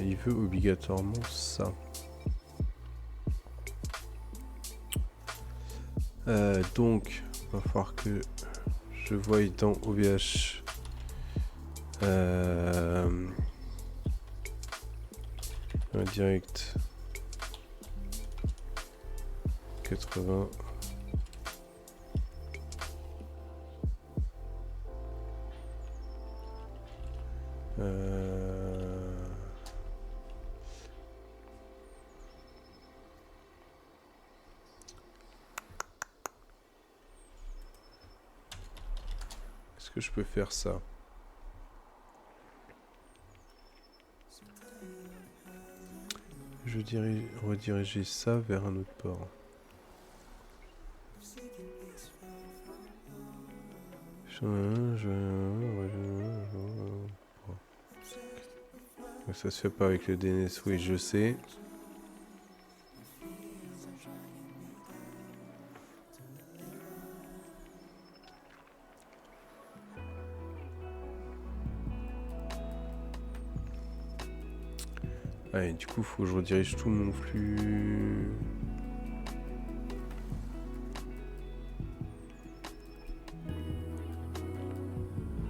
Il veut obligatoirement ça. Donc, il va falloir que je voie dans OVH un direct 80. Est-ce que je peux faire ça? Je dirais rediriger ça vers un autre port. Ça se fait pas avec le DNS, oui, je sais. Allez, du coup, faut que je redirige tout mon flux.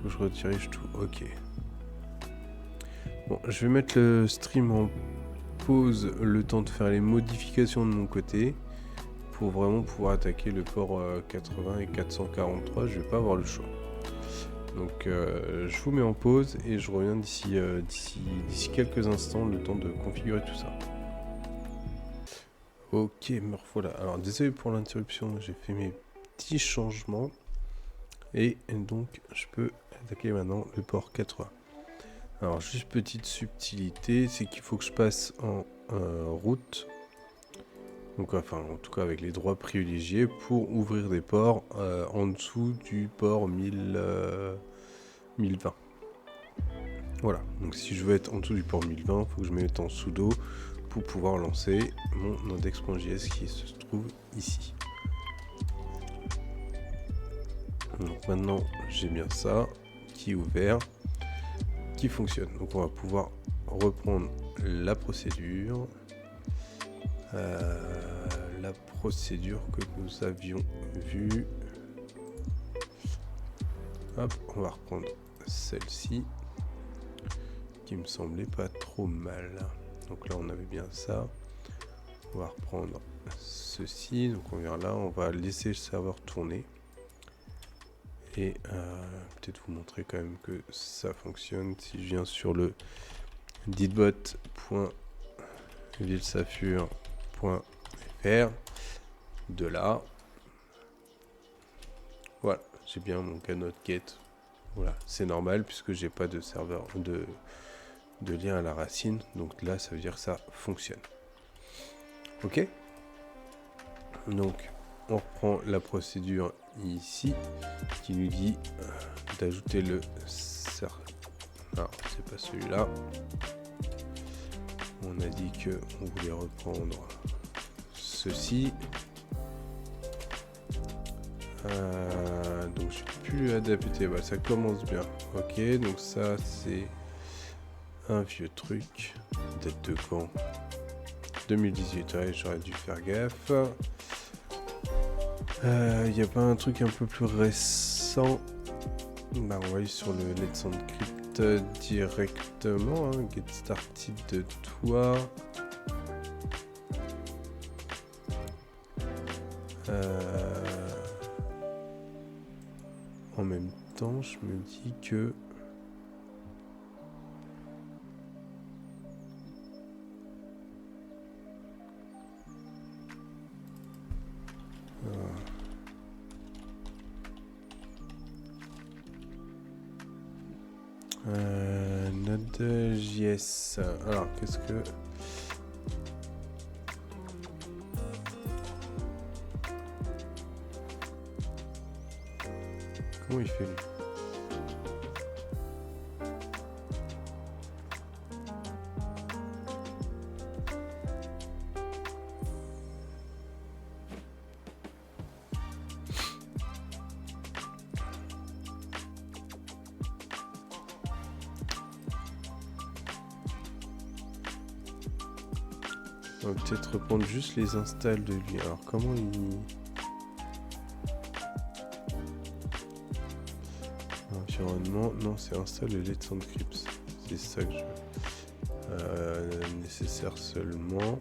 Faut que je redirige tout, ok. Bon, je vais mettre le stream en pause le temps de faire les modifications de mon côté pour vraiment pouvoir attaquer le port 80 et 443. Je vais pas avoir le choix. Donc je vous mets en pause et je reviens d'ici quelques instants, le temps de configurer tout ça. Ok, me revoilà. Alors désolé pour l'interruption, j'ai fait mes petits changements et donc je peux attaquer maintenant le port 80. Alors juste petite subtilité, c'est qu'il faut que je passe en route, donc enfin en tout cas avec les droits privilégiés pour ouvrir des ports en dessous du port 1020. Voilà, donc si je veux être en dessous du port 1020, il faut que je me mette en sudo pour pouvoir lancer mon index.js qui se trouve ici. Donc maintenant j'ai bien ça qui est ouvert, qui fonctionne. Donc on va pouvoir reprendre la procédure. La procédure que nous avions vue. Hop, on va reprendre celle-ci qui me semblait pas trop mal. Donc là on avait bien ça. On va reprendre ceci. Donc on vient là, on va laisser le serveur tourner. Et peut-être vous montrer quand même que ça fonctionne. Si je viens sur le didbot.vilsafur.fr, de là, voilà, j'ai bien mon canot get. Voilà, c'est normal puisque j'ai pas de serveur de lien à la racine. Donc là, ça veut dire que ça fonctionne. Ok. Donc on reprend la procédure ici qui nous dit d'ajouter le non, c'est pas celui-là. On a dit que on voulait reprendre ceci. Donc je suis plus adapté. Bah, ça commence bien. Ok, donc ça c'est un vieux truc. Date de quand? 2018. Ouais, j'aurais dû faire gaffe. Il n'y a pas un truc un peu plus récent? Bah on va aller sur le Let's Encrypt directement, hein. Get started de toi. En même temps, je me dis que Node.js. Alors, qu'est-ce que... Comment il fait lui? On va peut-être reprendre juste les installs de lui. Alors comment il... Environnement, non c'est install le Let's Encrypt. C'est ça que je veux. Nécessaire seulement.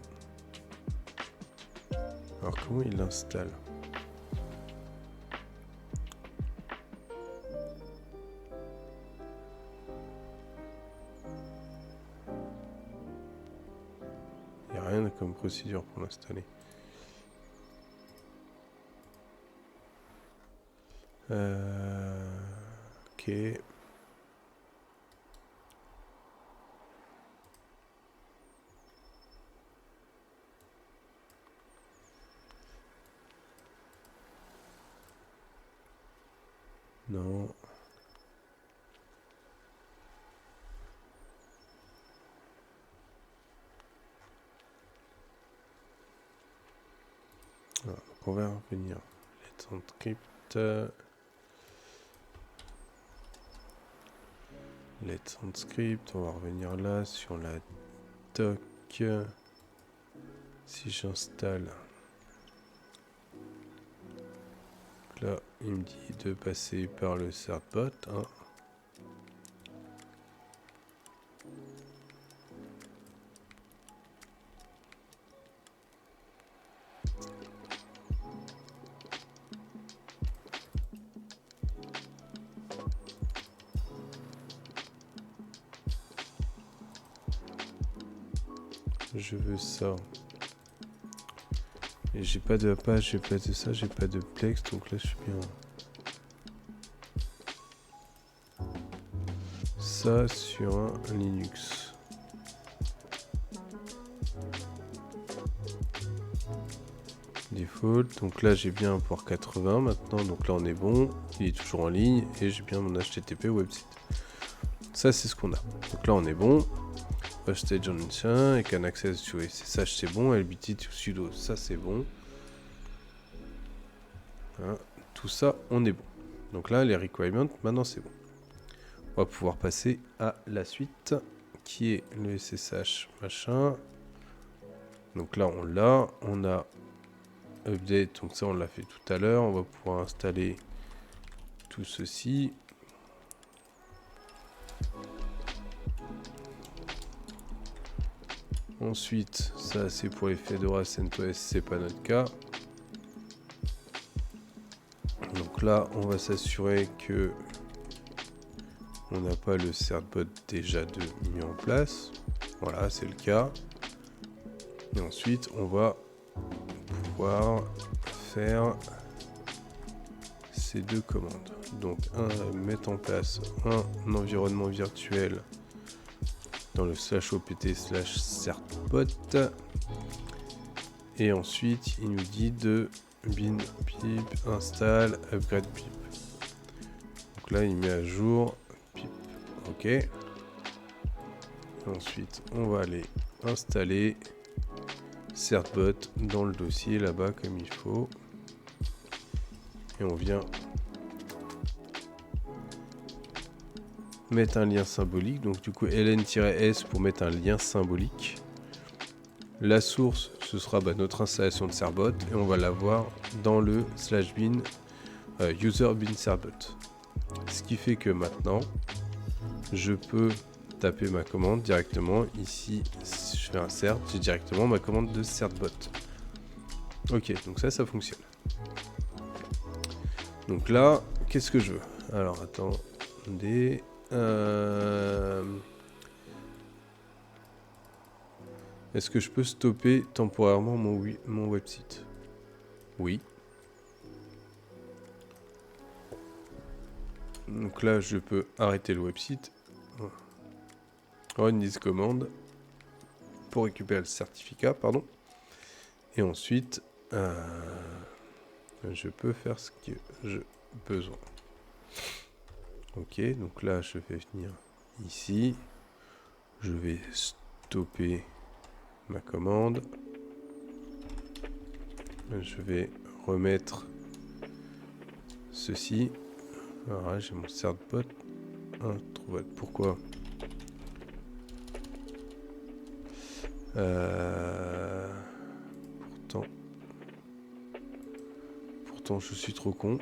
Alors comment il l'installe? Il n'y a rien comme procédure pour l'installer. Ok. Non. Alors, donc on va revenir. Let's Encrypt. Let's Encrypt. On va revenir là sur la doc. Si j'installe. Là, il me dit de passer par le certbot. Hein. Je veux ça. Et j'ai pas de page, j'ai pas de ça, j'ai pas de Plex, donc là je suis bien. Ça sur un Linux. Default, donc là j'ai bien un port 80 maintenant, donc là on est bon, il est toujours en ligne et j'ai bien mon HTTP website. Ça c'est ce qu'on a. Donc là on est bon. Hostage on ancien et can access to SSH c'est bon, LBT to sudo ça c'est bon. Hein, tout ça on est bon. Donc là les requirements maintenant c'est bon. On va pouvoir passer à la suite qui est le SSH machin. Donc là on l'a, on a update, donc ça on l'a fait tout à l'heure. On va pouvoir installer tout ceci. Ensuite, ça c'est pour les Fedora CentOS, c'est pas notre cas. Donc là, on va s'assurer que on n'a pas le certbot déjà mis en place. Voilà, c'est le cas. Et ensuite, on va pouvoir faire ces deux commandes. Donc, mettre en place un environnement virtuel dans le /opt/certbot. Et ensuite, il nous dit de bin pip install upgrade pip. Donc là, il met à jour pip. Ok. Et ensuite, on va aller installer certbot dans le dossier là-bas comme il faut. Et on vient mettre un lien symbolique. Donc du coup, ln-s pour mettre un lien symbolique. La source, ce sera notre installation de certbot et on va l'avoir dans le /bin user bin certbot. Ce qui fait que maintenant, je peux taper ma commande directement. Ici, si je fais un cert, j'ai directement ma commande de certbot. Ok, donc ça fonctionne. Donc là, qu'est-ce que je veux? Alors, attendez. Est-ce que je peux stopper temporairement mon website? Oui. Donc là, je peux arrêter le website. Run this command pour récupérer le certificat, pardon. Et ensuite, je peux faire ce que j'ai besoin. Ok, donc là je vais venir ici. Je vais stopper ma commande. Je vais remettre ceci. Voilà, j'ai mon certbot introuvable. Pourquoi pourtant je suis trop con.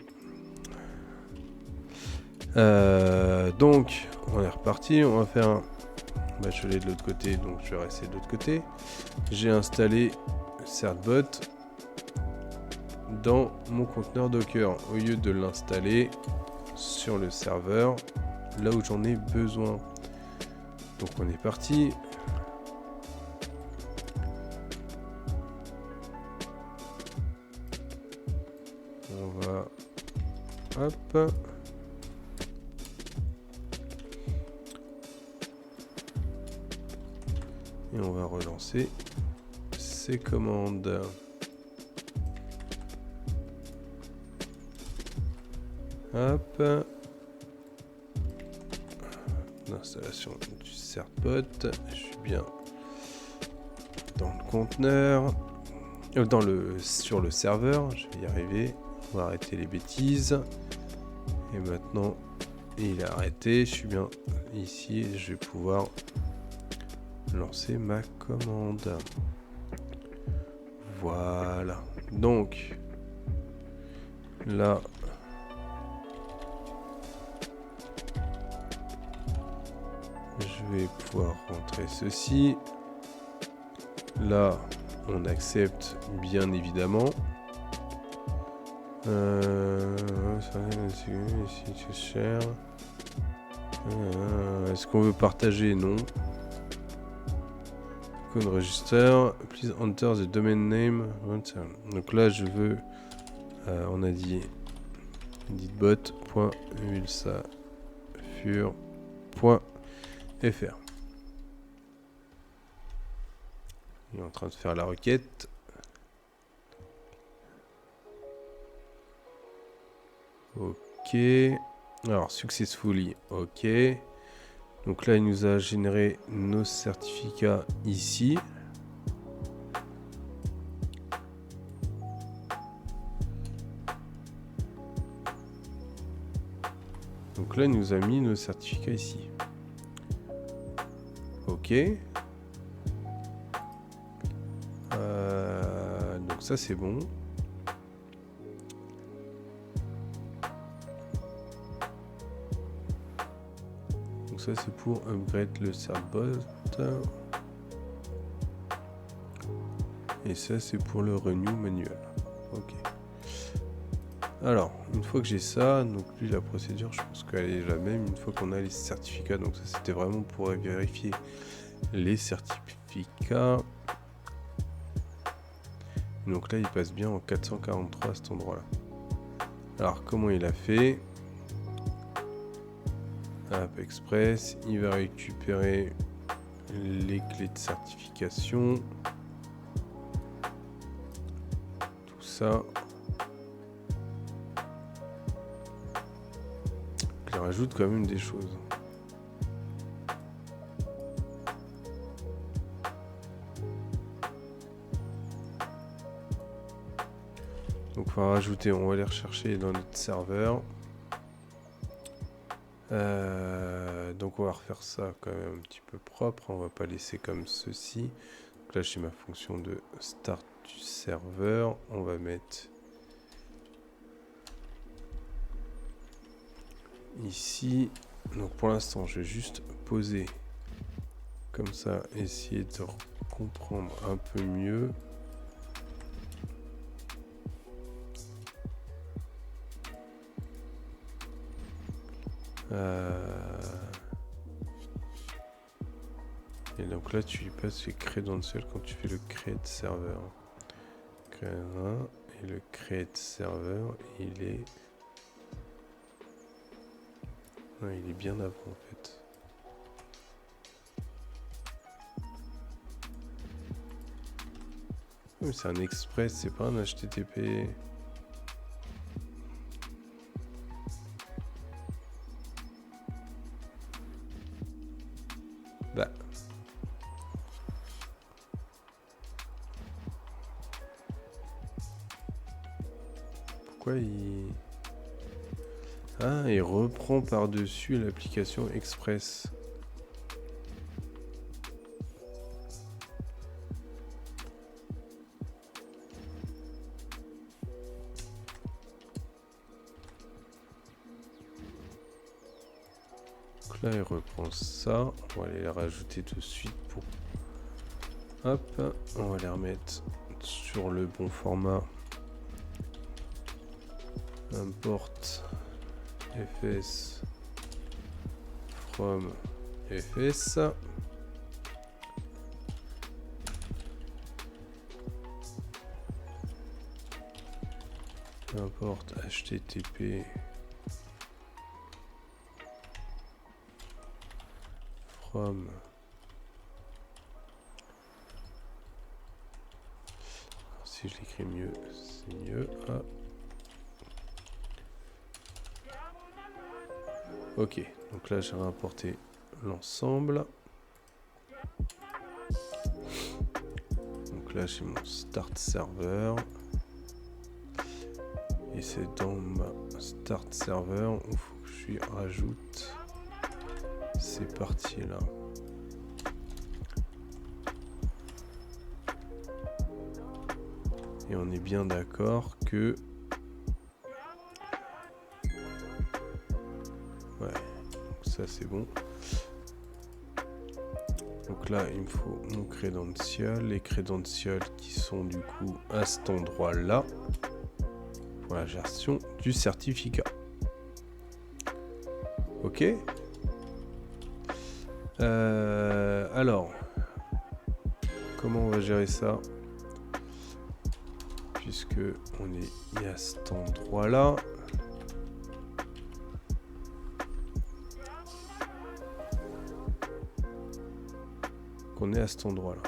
Donc on est reparti, on va faire un... Bah, je l'ai de l'autre côté, donc je vais rester de l'autre côté. J'ai installé certbot dans mon conteneur Docker au lieu de l'installer sur le serveur là où j'en ai besoin. Donc on est parti. On va hop. Et on va relancer ces commandes. Hop. L'installation du certbot. Je suis bien dans le conteneur. Sur le serveur. Je vais y arriver. On va arrêter les bêtises. Et maintenant, il est arrêté. Je suis bien ici. Je vais pouvoir lancer ma commande. Voilà. Donc, là, je vais pouvoir rentrer ceci. Là, on accepte bien évidemment. Est-ce qu'on veut partager? Non. Code register. Please enter the domain name. Donc là, je veux. On a dit editbot.ulsafur.fr. Il est en train de faire la requête. Ok. Alors, successfully. Ok. Donc là, il nous a généré nos certificats ici. Donc là, il nous a mis nos certificats ici. Ok. Donc ça, c'est bon. Donc ça, c'est pour upgrade le certbot. Et ça, c'est pour le renew manuel. Ok. Alors, une fois que j'ai ça, donc lui, la procédure, je pense qu'elle est la même une fois qu'on a les certificats. Donc ça, c'était vraiment pour vérifier les certificats. Donc là, il passe bien en 443 à cet endroit-là. Alors, comment il a fait? App Express, il va récupérer les clés de certification. Tout ça. Il rajoute quand même des choses. Donc on va rajouter, on va les rechercher dans notre serveur. Donc on va refaire ça quand même un petit peu propre. On va pas laisser comme ceci. Donc là j'ai ma fonction de start du serveur. On va mettre ici. Donc pour l'instant je vais juste poser comme ça, essayer de comprendre un peu mieux. Et donc là tu passes les credentials quand tu fais le create server. Et le create server il est bien avant en fait. Oui, c'est un express, c'est pas un HTTP. pourquoi il... Ah, il reprend par-dessus l'application Express. Donc là, il reprend ça. On va aller les rajouter tout de suite pour... Hop, on va les remettre sur le bon format. Import fs from fs. Import http from si je l'écris mieux, c'est mieux. Ah. Ok, donc là j'ai réimporté l'ensemble. Donc là j'ai mon start server. Et c'est dans ma start server où il faut que je lui rajoute ces parties là. Et on est bien d'accord que... Ouais, donc ça c'est bon. Donc là il me faut mon credential, les credentials qui sont du coup à cet endroit là pour la gestion du certificat. Ok. Alors, comment on va gérer ça? Puisque on est à cet endroit là. Qu'on est à cet endroit là.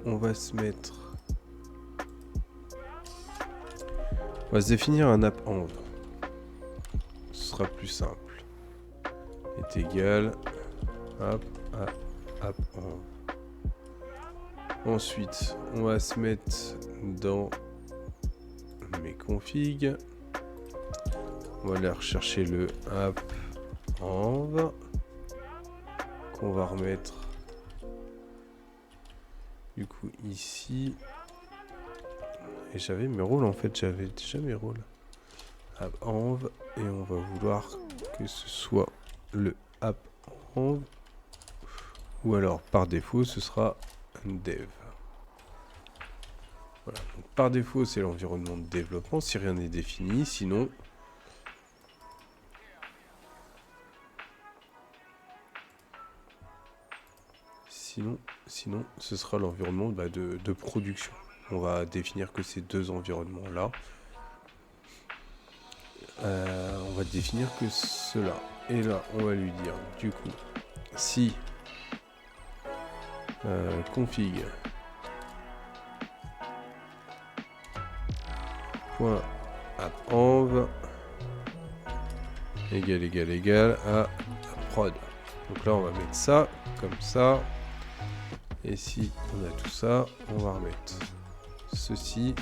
On va se mettre... On va se définir un app-env. Ce sera plus simple. Est égal app app-env. Ensuite, on va se mettre dans mes configs. On va aller rechercher le app-env qu'on va remettre du coup ici. Et j'avais mes rôles en fait, j'avais déjà mes rôles. App-env et on va vouloir que ce soit le app-env ou alors par défaut ce sera un dev. Voilà, donc par défaut c'est l'environnement de développement si rien n'est défini, sinon ce sera l'environnement de production. On va définir que ces deux environnements là. On va définir que cela. Et là, on va lui dire du coup si config .app-env égal à prod. Donc là, on va mettre ça comme ça. Et si on a tout ça, on va remettre ceci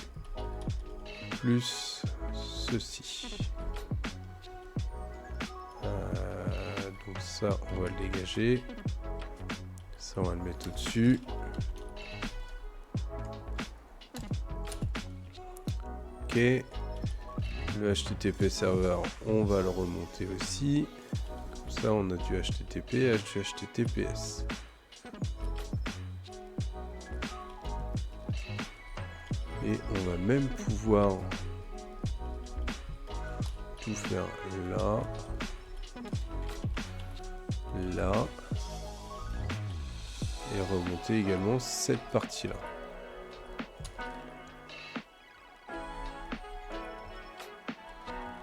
plus ceci. Donc ça, on va le dégager. Ça, on va le mettre au-dessus. Ok. Le HTTP serveur, on va le remonter aussi. Comme ça, on a du HTTP, du HTTPS. Et on va même pouvoir tout faire là, là, et remonter également cette partie-là.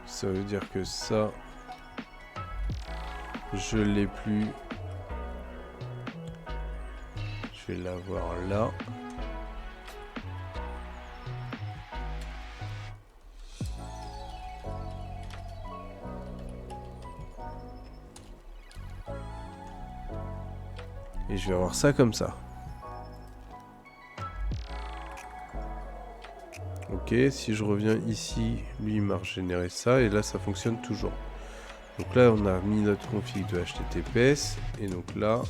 Ça veut dire que ça, je l'ai plus. Je vais l'avoir là. Et je vais avoir ça comme ça. Ok, si je reviens ici, lui il m'a régénéré ça et là ça fonctionne toujours. Donc là on a mis notre config de HTTPS et donc là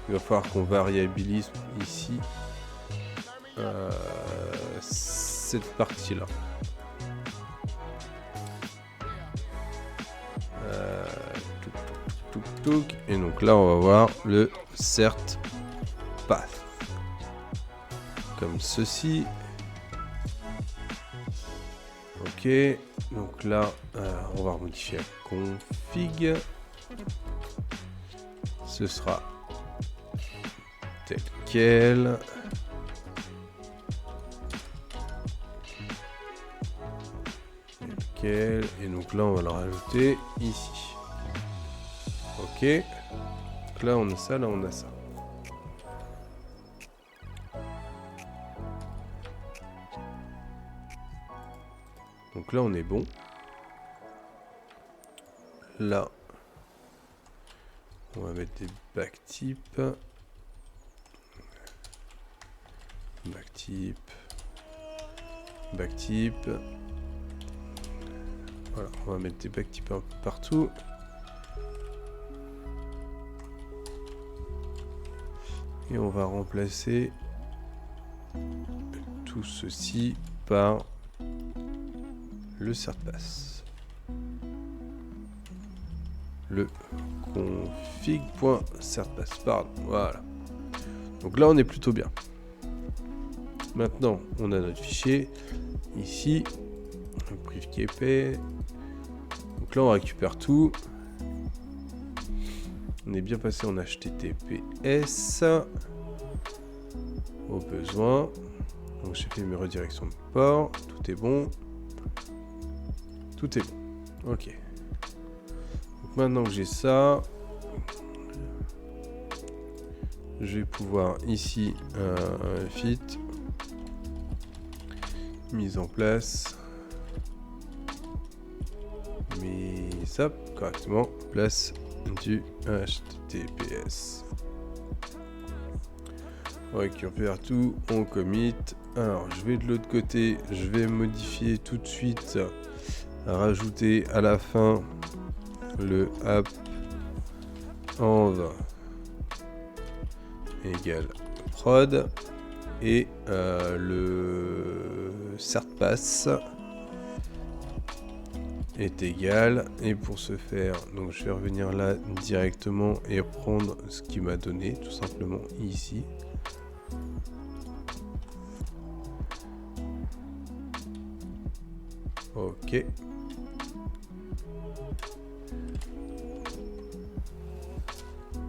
il va falloir qu'on variabilise ici cette partie là. Et donc là on va voir le cert path comme ceci. Ok, donc là on va modifier la config. Ce sera tel quel. Et donc là on va le rajouter ici. Ok, donc là on a ça, là on a ça. Donc là on est bon. Là on va mettre des backtypes. Backtype. Voilà, on va mettre des backtypes un peu partout. Et on va remplacer tout ceci par le certpass. Le config.certpass, pardon, voilà. Donc là on est plutôt bien. Maintenant on a notre fichier ici, le privkp. Donc là on récupère tout. On est bien passé en HTTPS au besoin. Donc j'ai fait mes redirections de port. Tout est bon. Tout est bon. Ok. Donc maintenant que j'ai ça, je vais pouvoir ici fit mise en place. Mise up correctement. Place du HTTPS. On récupère tout, on commit. Alors je vais de l'autre côté, je vais modifier tout de suite, rajouter à la fin le app env égale prod et le certpass est égal, et pour ce faire donc je vais revenir là directement et prendre ce qu'il m'a donné tout simplement ici. Ok.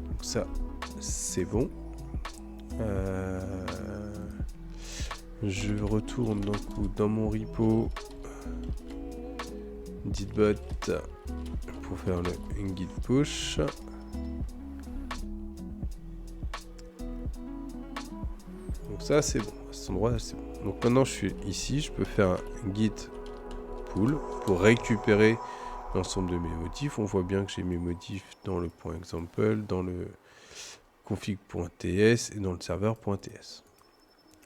Donc ça c'est bon. Je retourne donc dans mon repo Gitbot pour faire le git push. Donc ça c'est bon, à cet endroit c'est bon. Donc maintenant je suis ici, je peux faire un git pull pour récupérer l'ensemble de mes motifs. On voit bien que j'ai mes motifs dans le .example, dans le config.ts et dans le serveur.ts.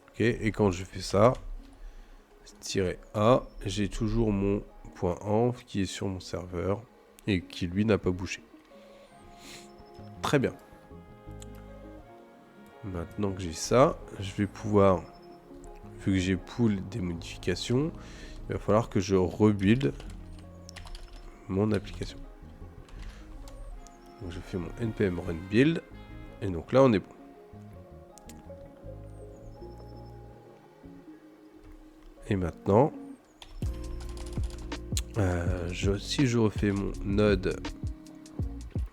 Ok, et quand je fais ça, -a, j'ai toujours mon .env qui est sur mon serveur et qui lui n'a pas bougé. Très bien. Maintenant que j'ai ça, je vais pouvoir, vu que j'ai pull des modifications, il va falloir que je rebuild mon application. Donc je fais mon npm run build et donc là on est bon. Et maintenant, si je refais mon node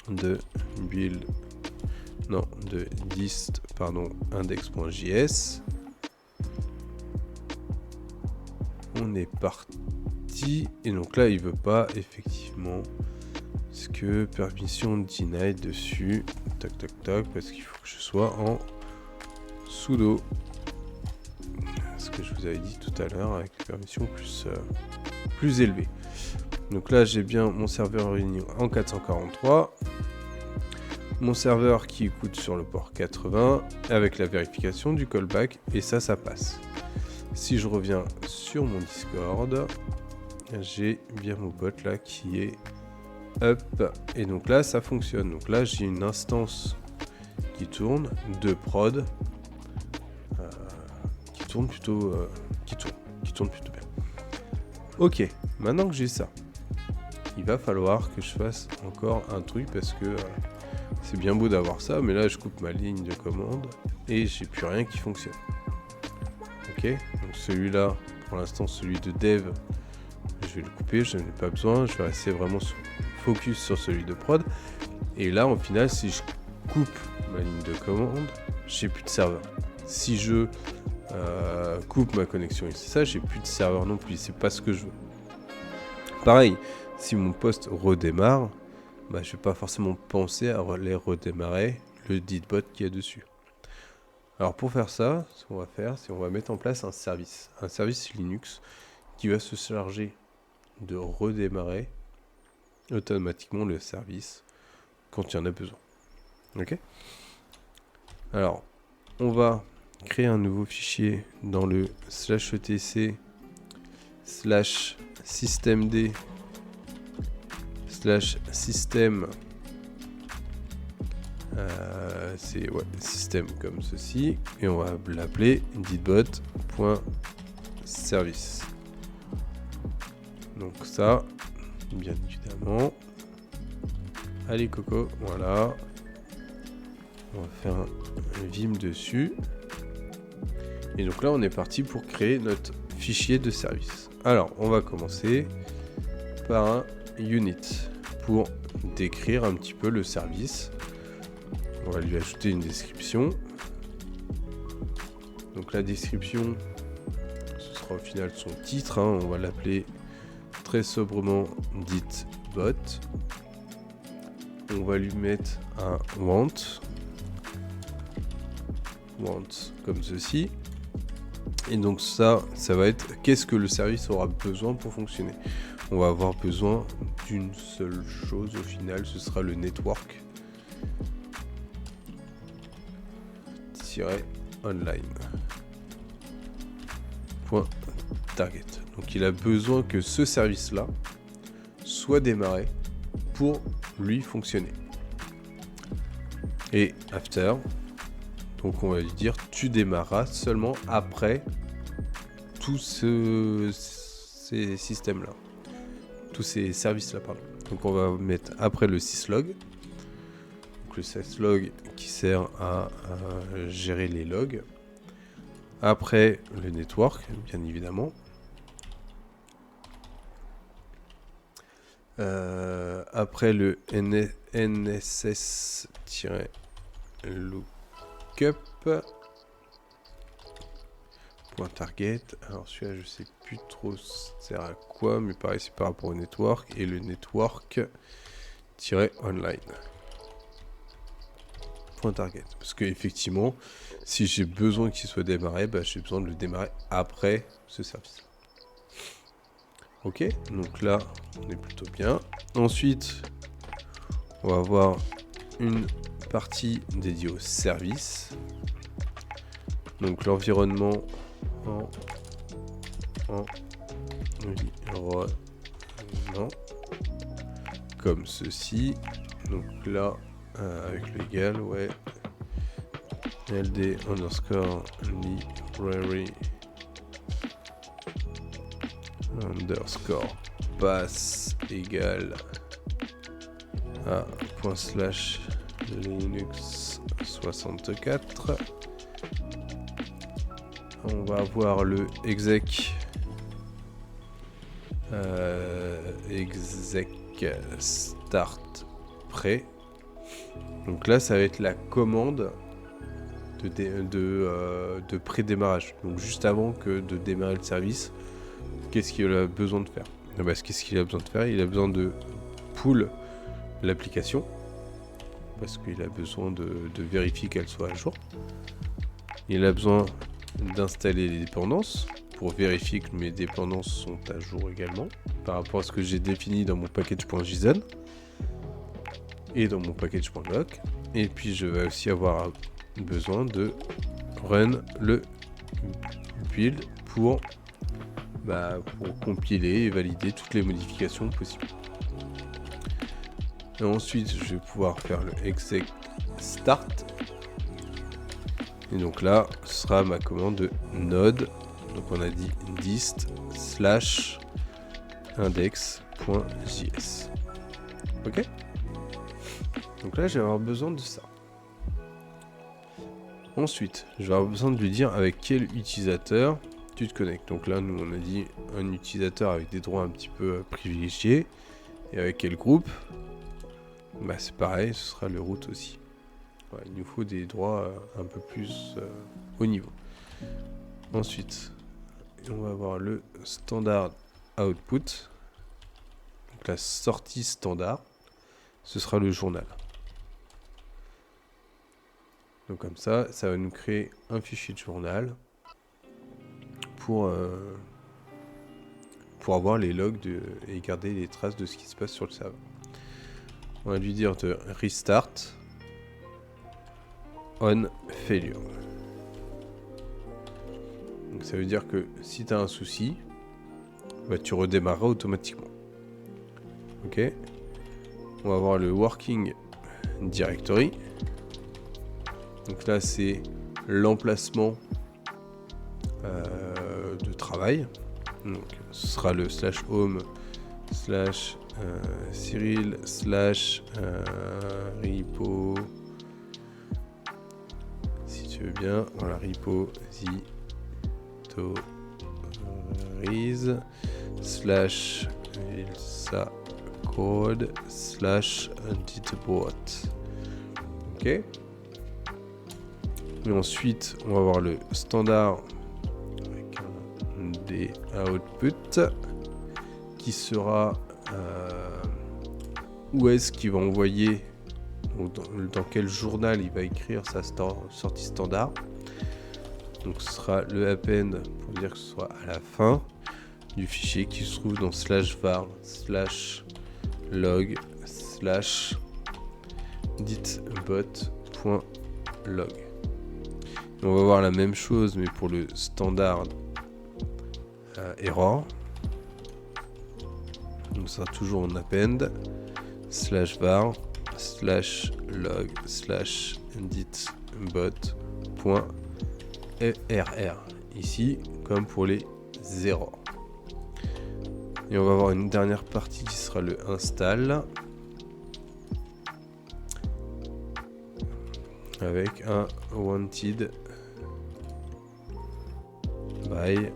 de build, non, de dist, pardon, index.js, on est parti. Et donc là, il veut pas, effectivement, parce que permission denied dessus, tac, tac, tac, parce qu'il faut que je sois en sudo. Ce que je vous avais dit tout à l'heure, avec une permission plus élevée. Donc là, j'ai bien mon serveur réuni en 443. Mon serveur qui écoute sur le port 80 avec la vérification du callback, et ça passe. si je reviens sur mon Discord, j'ai bien mon bot là qui est up. Et donc là, ça fonctionne. Donc là, j'ai une instance qui tourne de prod. Qui tourne plutôt bien. Ok, maintenant que j'ai ça, il va falloir que je fasse encore un truc parce que c'est bien beau d'avoir ça, mais là je coupe ma ligne de commande et j'ai plus rien qui fonctionne. Ok, donc celui-là, pour l'instant celui de dev, je vais le couper, je n'en ai pas besoin, je vais rester vraiment focus sur celui de prod. Et là, en final, si je coupe ma ligne de commande, j'ai plus de serveur. Si je coupe ma connexion et c'est ça, j'ai plus de serveur non plus, c'est pas ce que je veux. Pareil, si mon poste redémarre, bah, je vais pas forcément penser à les redémarrer le Didbot qui est dessus. Alors pour faire ça, ce qu'on va faire, c'est qu'on va mettre en place un service Linux qui va se charger de redémarrer automatiquement le service quand il y en a besoin. Ok ? Alors, on va créer un nouveau fichier dans le /etc /systemd /system c'est système comme ceci et on va l'appeler didbot.service. Donc ça, bien évidemment, allez coco, voilà, on va faire un vim dessus et donc là on est parti pour créer notre fichier de service. Alors on va commencer par un unit pour décrire un petit peu le service. On va lui ajouter une description. Donc la description, ce sera au final son titre, hein. On va l'appeler très sobrement Didbot. On va lui mettre un want comme ceci. Et donc ça va être qu'est-ce que le service aura besoin pour fonctionner. On va avoir besoin d'une seule chose au final, ce sera le network online .target. Donc il a besoin que ce service là soit démarré pour lui fonctionner. Et after, donc on va lui dire tu démarreras seulement après tous ces systèmes là, tous ces services là, pardon. Donc on va mettre après le syslog. Le syslog qui sert à gérer les logs. Après le network, bien évidemment. Après le NSS-lookup .target. Alors celui-là je sais plus trop sert à quoi, mais pareil c'est par rapport au network. Et le network-online. .target. Parce que effectivement, si j'ai besoin qu'il soit démarré, bah, j'ai besoin de le démarrer après ce service. Ok, donc là, on est plutôt bien. Ensuite, on va avoir une partie dédiée au service. Donc l'environnement environnement comme ceci. Donc là, avec le égal, ouais, ld underscore library underscore pass égale à / linux 64. On va avoir le exec start prêt. Donc là, ça va être la commande de pré-démarrage. Donc juste avant que de démarrer le service, qu'est-ce qu'il a besoin de faire ? Qu'est-ce qu'il a besoin de faire ? Il a besoin de pull l'application, parce qu'il a besoin de vérifier qu'elle soit à jour. Il a besoin d'installer les dépendances, pour vérifier que mes dépendances sont à jour également, par rapport à ce que j'ai défini dans mon package.json. Et dans mon package.log. Et puis je vais aussi avoir besoin de run le build pour compiler et valider toutes les modifications possibles. Et ensuite, je vais pouvoir faire le exec start. Et donc là, ce sera ma commande de node. Donc on a dit dist / index.js. Ok. Donc là, je vais avoir besoin de ça. Ensuite, je vais avoir besoin de lui dire avec quel utilisateur tu te connectes. Donc là, nous, on a dit un utilisateur avec des droits un petit peu privilégiés. Et avec quel groupe? C'est pareil, ce sera le root aussi. Ouais, il nous faut des droits un peu plus haut niveau. Ensuite, on va avoir le standard output. Donc la sortie standard, ce sera le journal. Donc comme ça, ça va nous créer un fichier de journal pour avoir les logs et garder les traces de ce qui se passe sur le serveur. On va lui dire de restart on failure. Donc ça veut dire que si tu as un souci, tu redémarreras automatiquement. Ok. On va voir le working directory. Donc là c'est l'emplacement de travail. Donc ce sera le /home / Cyril / repo. Si tu veux bien, voilà, repo /Ilsa code /Gitbot. Ok. Et ensuite, on va voir le standard avec un des output qui sera où est-ce qu'il va envoyer, dans quel journal il va écrire sa sortie standard. Donc ce sera le append pour dire que ce soit à la fin du fichier qui se trouve dans /var /log /ditbot.log. On va voir la même chose mais pour le standard error. Donc ça sera toujours en append /var /log /ditbot.error. Ici comme pour les errors. Et on va avoir une dernière partie qui sera le install avec un wanted by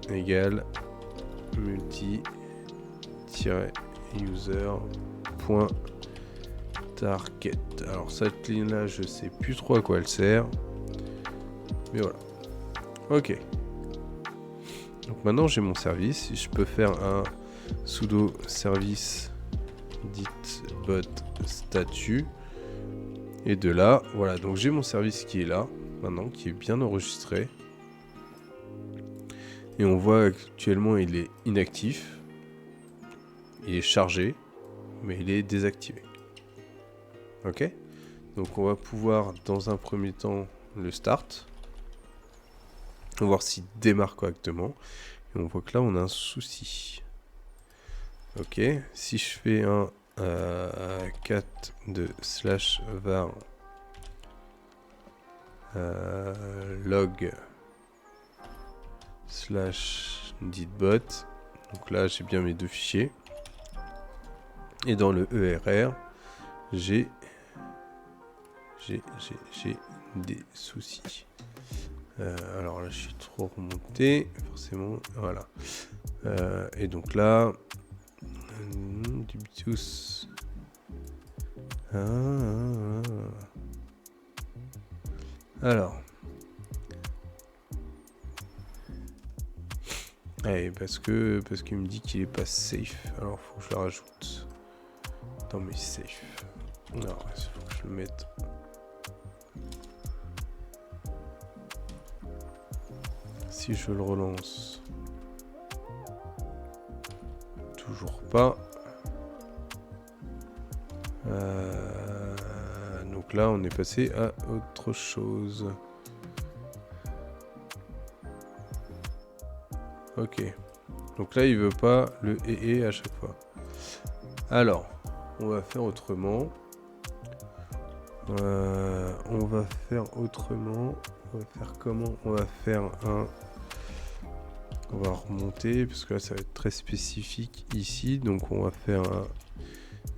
égale multi-user.target. Alors cette ligne là je sais plus trop à quoi elle sert, mais voilà. Ok, donc maintenant j'ai mon service. Je peux faire un sudo service ditbot statut et de là voilà, donc j'ai mon service qui est là maintenant, qui est bien enregistré. Et on voit actuellement il est inactif. Il est chargé, mais il est désactivé. Ok. Donc on va pouvoir dans un premier temps le start. On va voir s'il démarre correctement. Et on voit que là on a un souci. Ok. Si je fais un cat de /var log /ditbot. Donc là j'ai bien mes deux fichiers. Et dans le ERR, j'ai des soucis. Alors là, je suis trop remonté, forcément. Voilà. Et donc là, Dubitus. Alors. Parce qu'il me dit qu'il est pas safe. Alors faut que je le rajoute dans mes safe. Non, il faut que je le mette. Si je le relance, toujours pas. Donc là, on est passé à autre chose. Ok. Donc là, il veut pas le et à chaque fois. Alors, on va faire autrement. On va faire comment? On va faire un... On va remonter, parce que là, ça va être très spécifique ici. Donc, on va faire un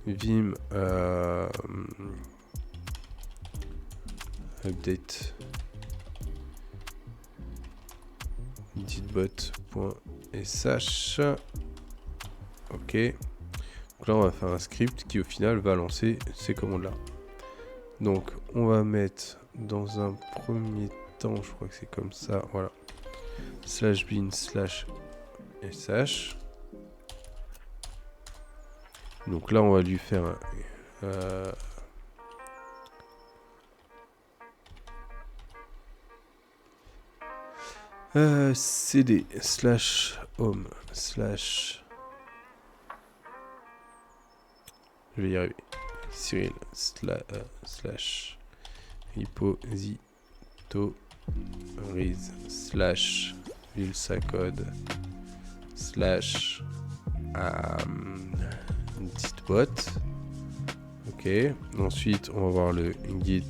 vim update editbot.sh. Ok. Donc là, on va faire un script qui, au final, va lancer ces commandes-là. Donc, on va mettre dans un premier temps, je crois que c'est comme ça, voilà, /bin/sh. Donc là, on va lui faire un, cd /home/ je vais y arriver, Cyril /repositories /vilsacode /ditbot. Ok, ensuite on va voir le git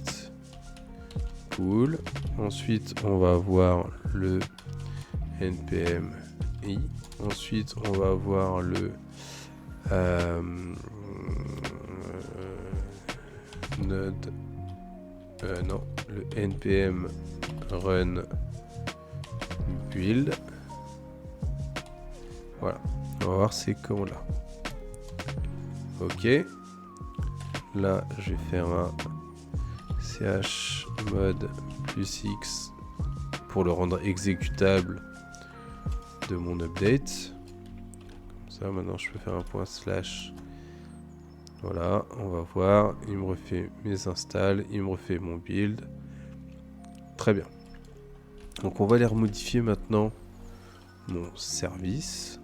pull, ensuite on va voir le npm i, ensuite on va voir le node non, le npm run build. Voilà, on va voir ces commandes là. Ok, là je vais faire un chmod +x pour le rendre exécutable de mon update. Comme ça, maintenant je peux faire un point slash. Voilà, on va voir, il me refait mes installs, il me refait mon build. Très bien. Donc on va aller remodifier maintenant mon service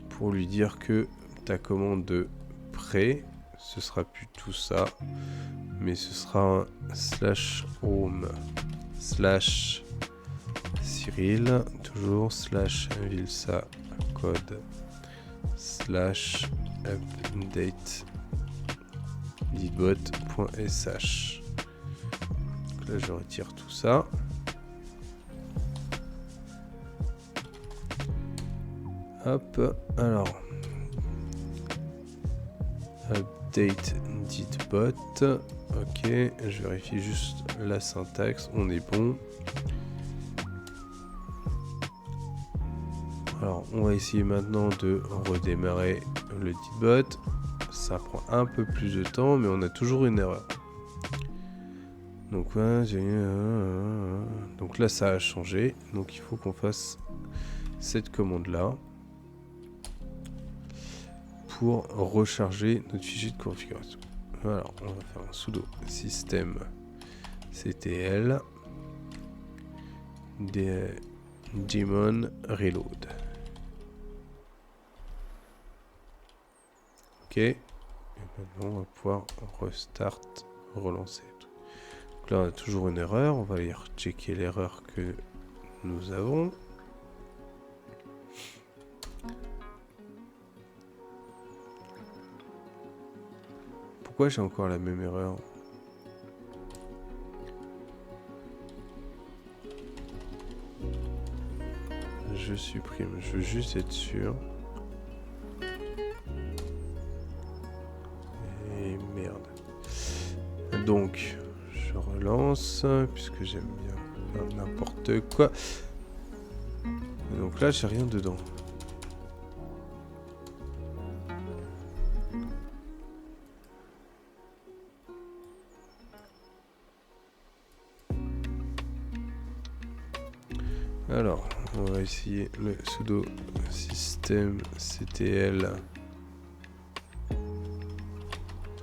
pour lui dire que ta commande de prêt, ce sera plus tout ça, mais ce sera un /home/ Cyril, toujours /vilsacode /update editbot.sh. Donc là je retire tout ça. Hop, alors update editbot. Ok, je vérifie juste la syntaxe, on est bon. Alors on va essayer maintenant de redémarrer le editbot. Ça prend un peu plus de temps, mais on a toujours une erreur. Donc, ouais, donc là ça a changé, donc il faut qu'on fasse cette commande là pour recharger notre fichier de configuration. Alors on va faire un sudo system ctl daemon reload. Ok, et maintenant on va pouvoir relancer. Donc là on a toujours une erreur, on va aller checker l'erreur que nous avons. Pourquoi j'ai encore la même erreur? Je supprime, je veux juste être sûr. Et merde. Donc, je relance, puisque j'aime bien faire n'importe quoi. Donc là, j'ai rien dedans. Alors, on va essayer le sudo systemctl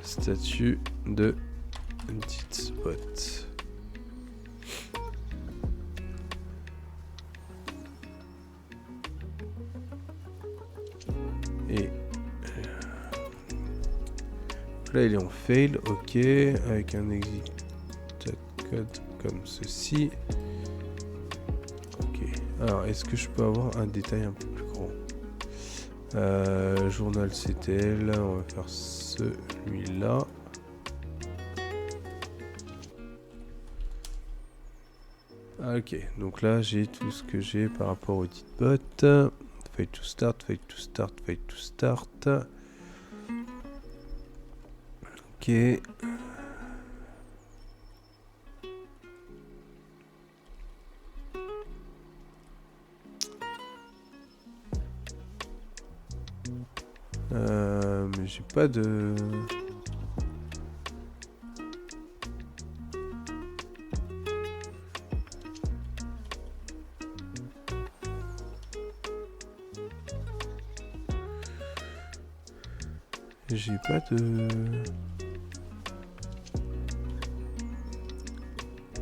statut de editbot. Et là, il est en fail, ok, avec un exit code comme ceci. Ok, Alors, est-ce que je peux avoir un détail un peu plus grand? Journal CTL, on va faire celui-là. Ok, donc là j'ai tout ce que j'ai par rapport au Ditbot. File to start, file to start, file to start. Ok. Mais j'ai pas de... J'ai pas de...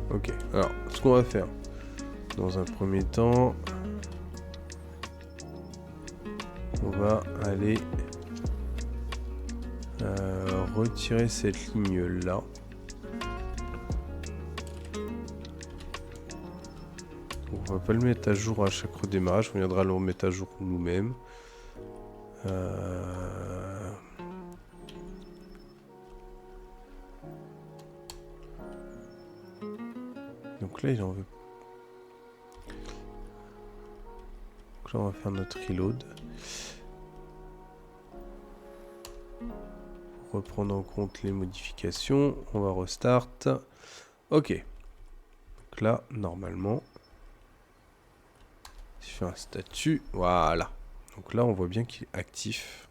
Ok, alors ce qu'on va faire, dans un premier temps, on va aller retirer cette ligne là. On va pas le mettre à jour à chaque redémarrage, on viendra le remettre à jour nous-mêmes. Donc là, il en veut. Donc là, on va faire notre reload. Pour reprendre en compte les modifications, on va restart. Ok. Donc là, normalement, si je fais un statut, voilà. Donc là, on voit bien qu'il est actif,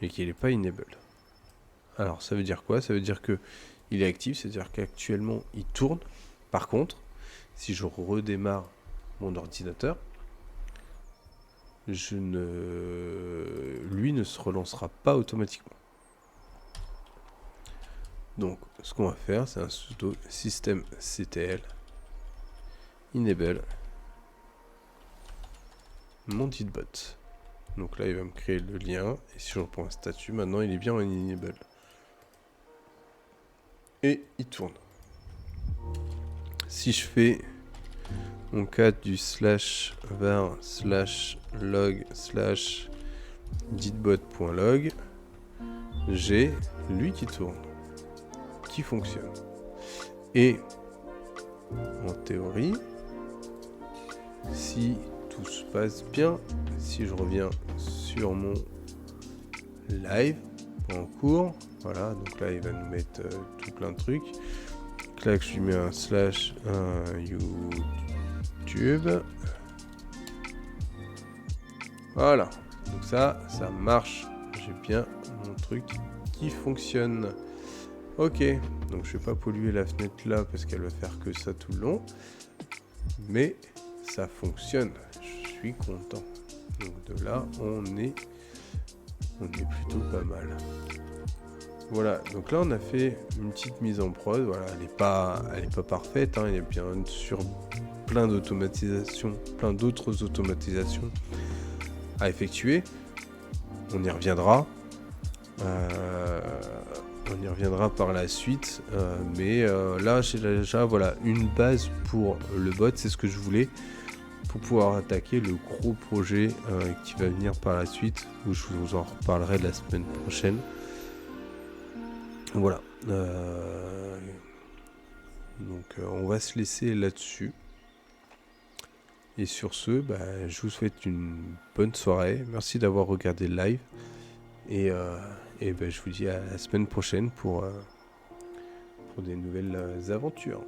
mais qu'il n'est pas enable. Alors, ça veut dire quoi? Ça veut dire que il est actif, c'est-à-dire qu'actuellement, il tourne. Par contre, si je redémarre mon ordinateur, lui ne se relancera pas automatiquement. Donc, ce qu'on va faire, c'est un sudo systemctl enable mon Ditbot. Donc là, il va me créer le lien. Et si je reprends un statut, maintenant, il est bien en enable. Et il tourne. Si je fais mon cas du /var/log/ditbot.log, j'ai lui qui tourne, qui fonctionne. Et en théorie, si tout se passe bien, si je reviens sur mon live en cours, voilà, donc là il va nous mettre tout plein de trucs. Là, je lui mets un /YouTube. Voilà, donc ça marche. J'ai bien mon truc qui fonctionne. Ok, donc je vais pas polluer la fenêtre là parce qu'elle va faire que ça tout le long. Mais ça fonctionne. Je suis content. Donc de là, on est plutôt pas mal. Voilà, donc là on a fait une petite mise en prod. Voilà, elle est pas parfaite, hein. Il y a bien sûr plein d'automatisations, plein d'autres automatisations à effectuer. On y reviendra. On y reviendra par la suite. Mais là j'ai déjà une base pour le bot, c'est ce que je voulais. Pour pouvoir attaquer le gros projet qui va venir par la suite, où je vous en reparlerai la semaine prochaine. Voilà. Donc on va se laisser là-dessus. Et sur ce, je vous souhaite une bonne soirée. Merci d'avoir regardé le live. Et je vous dis à la semaine prochaine pour des nouvelles aventures.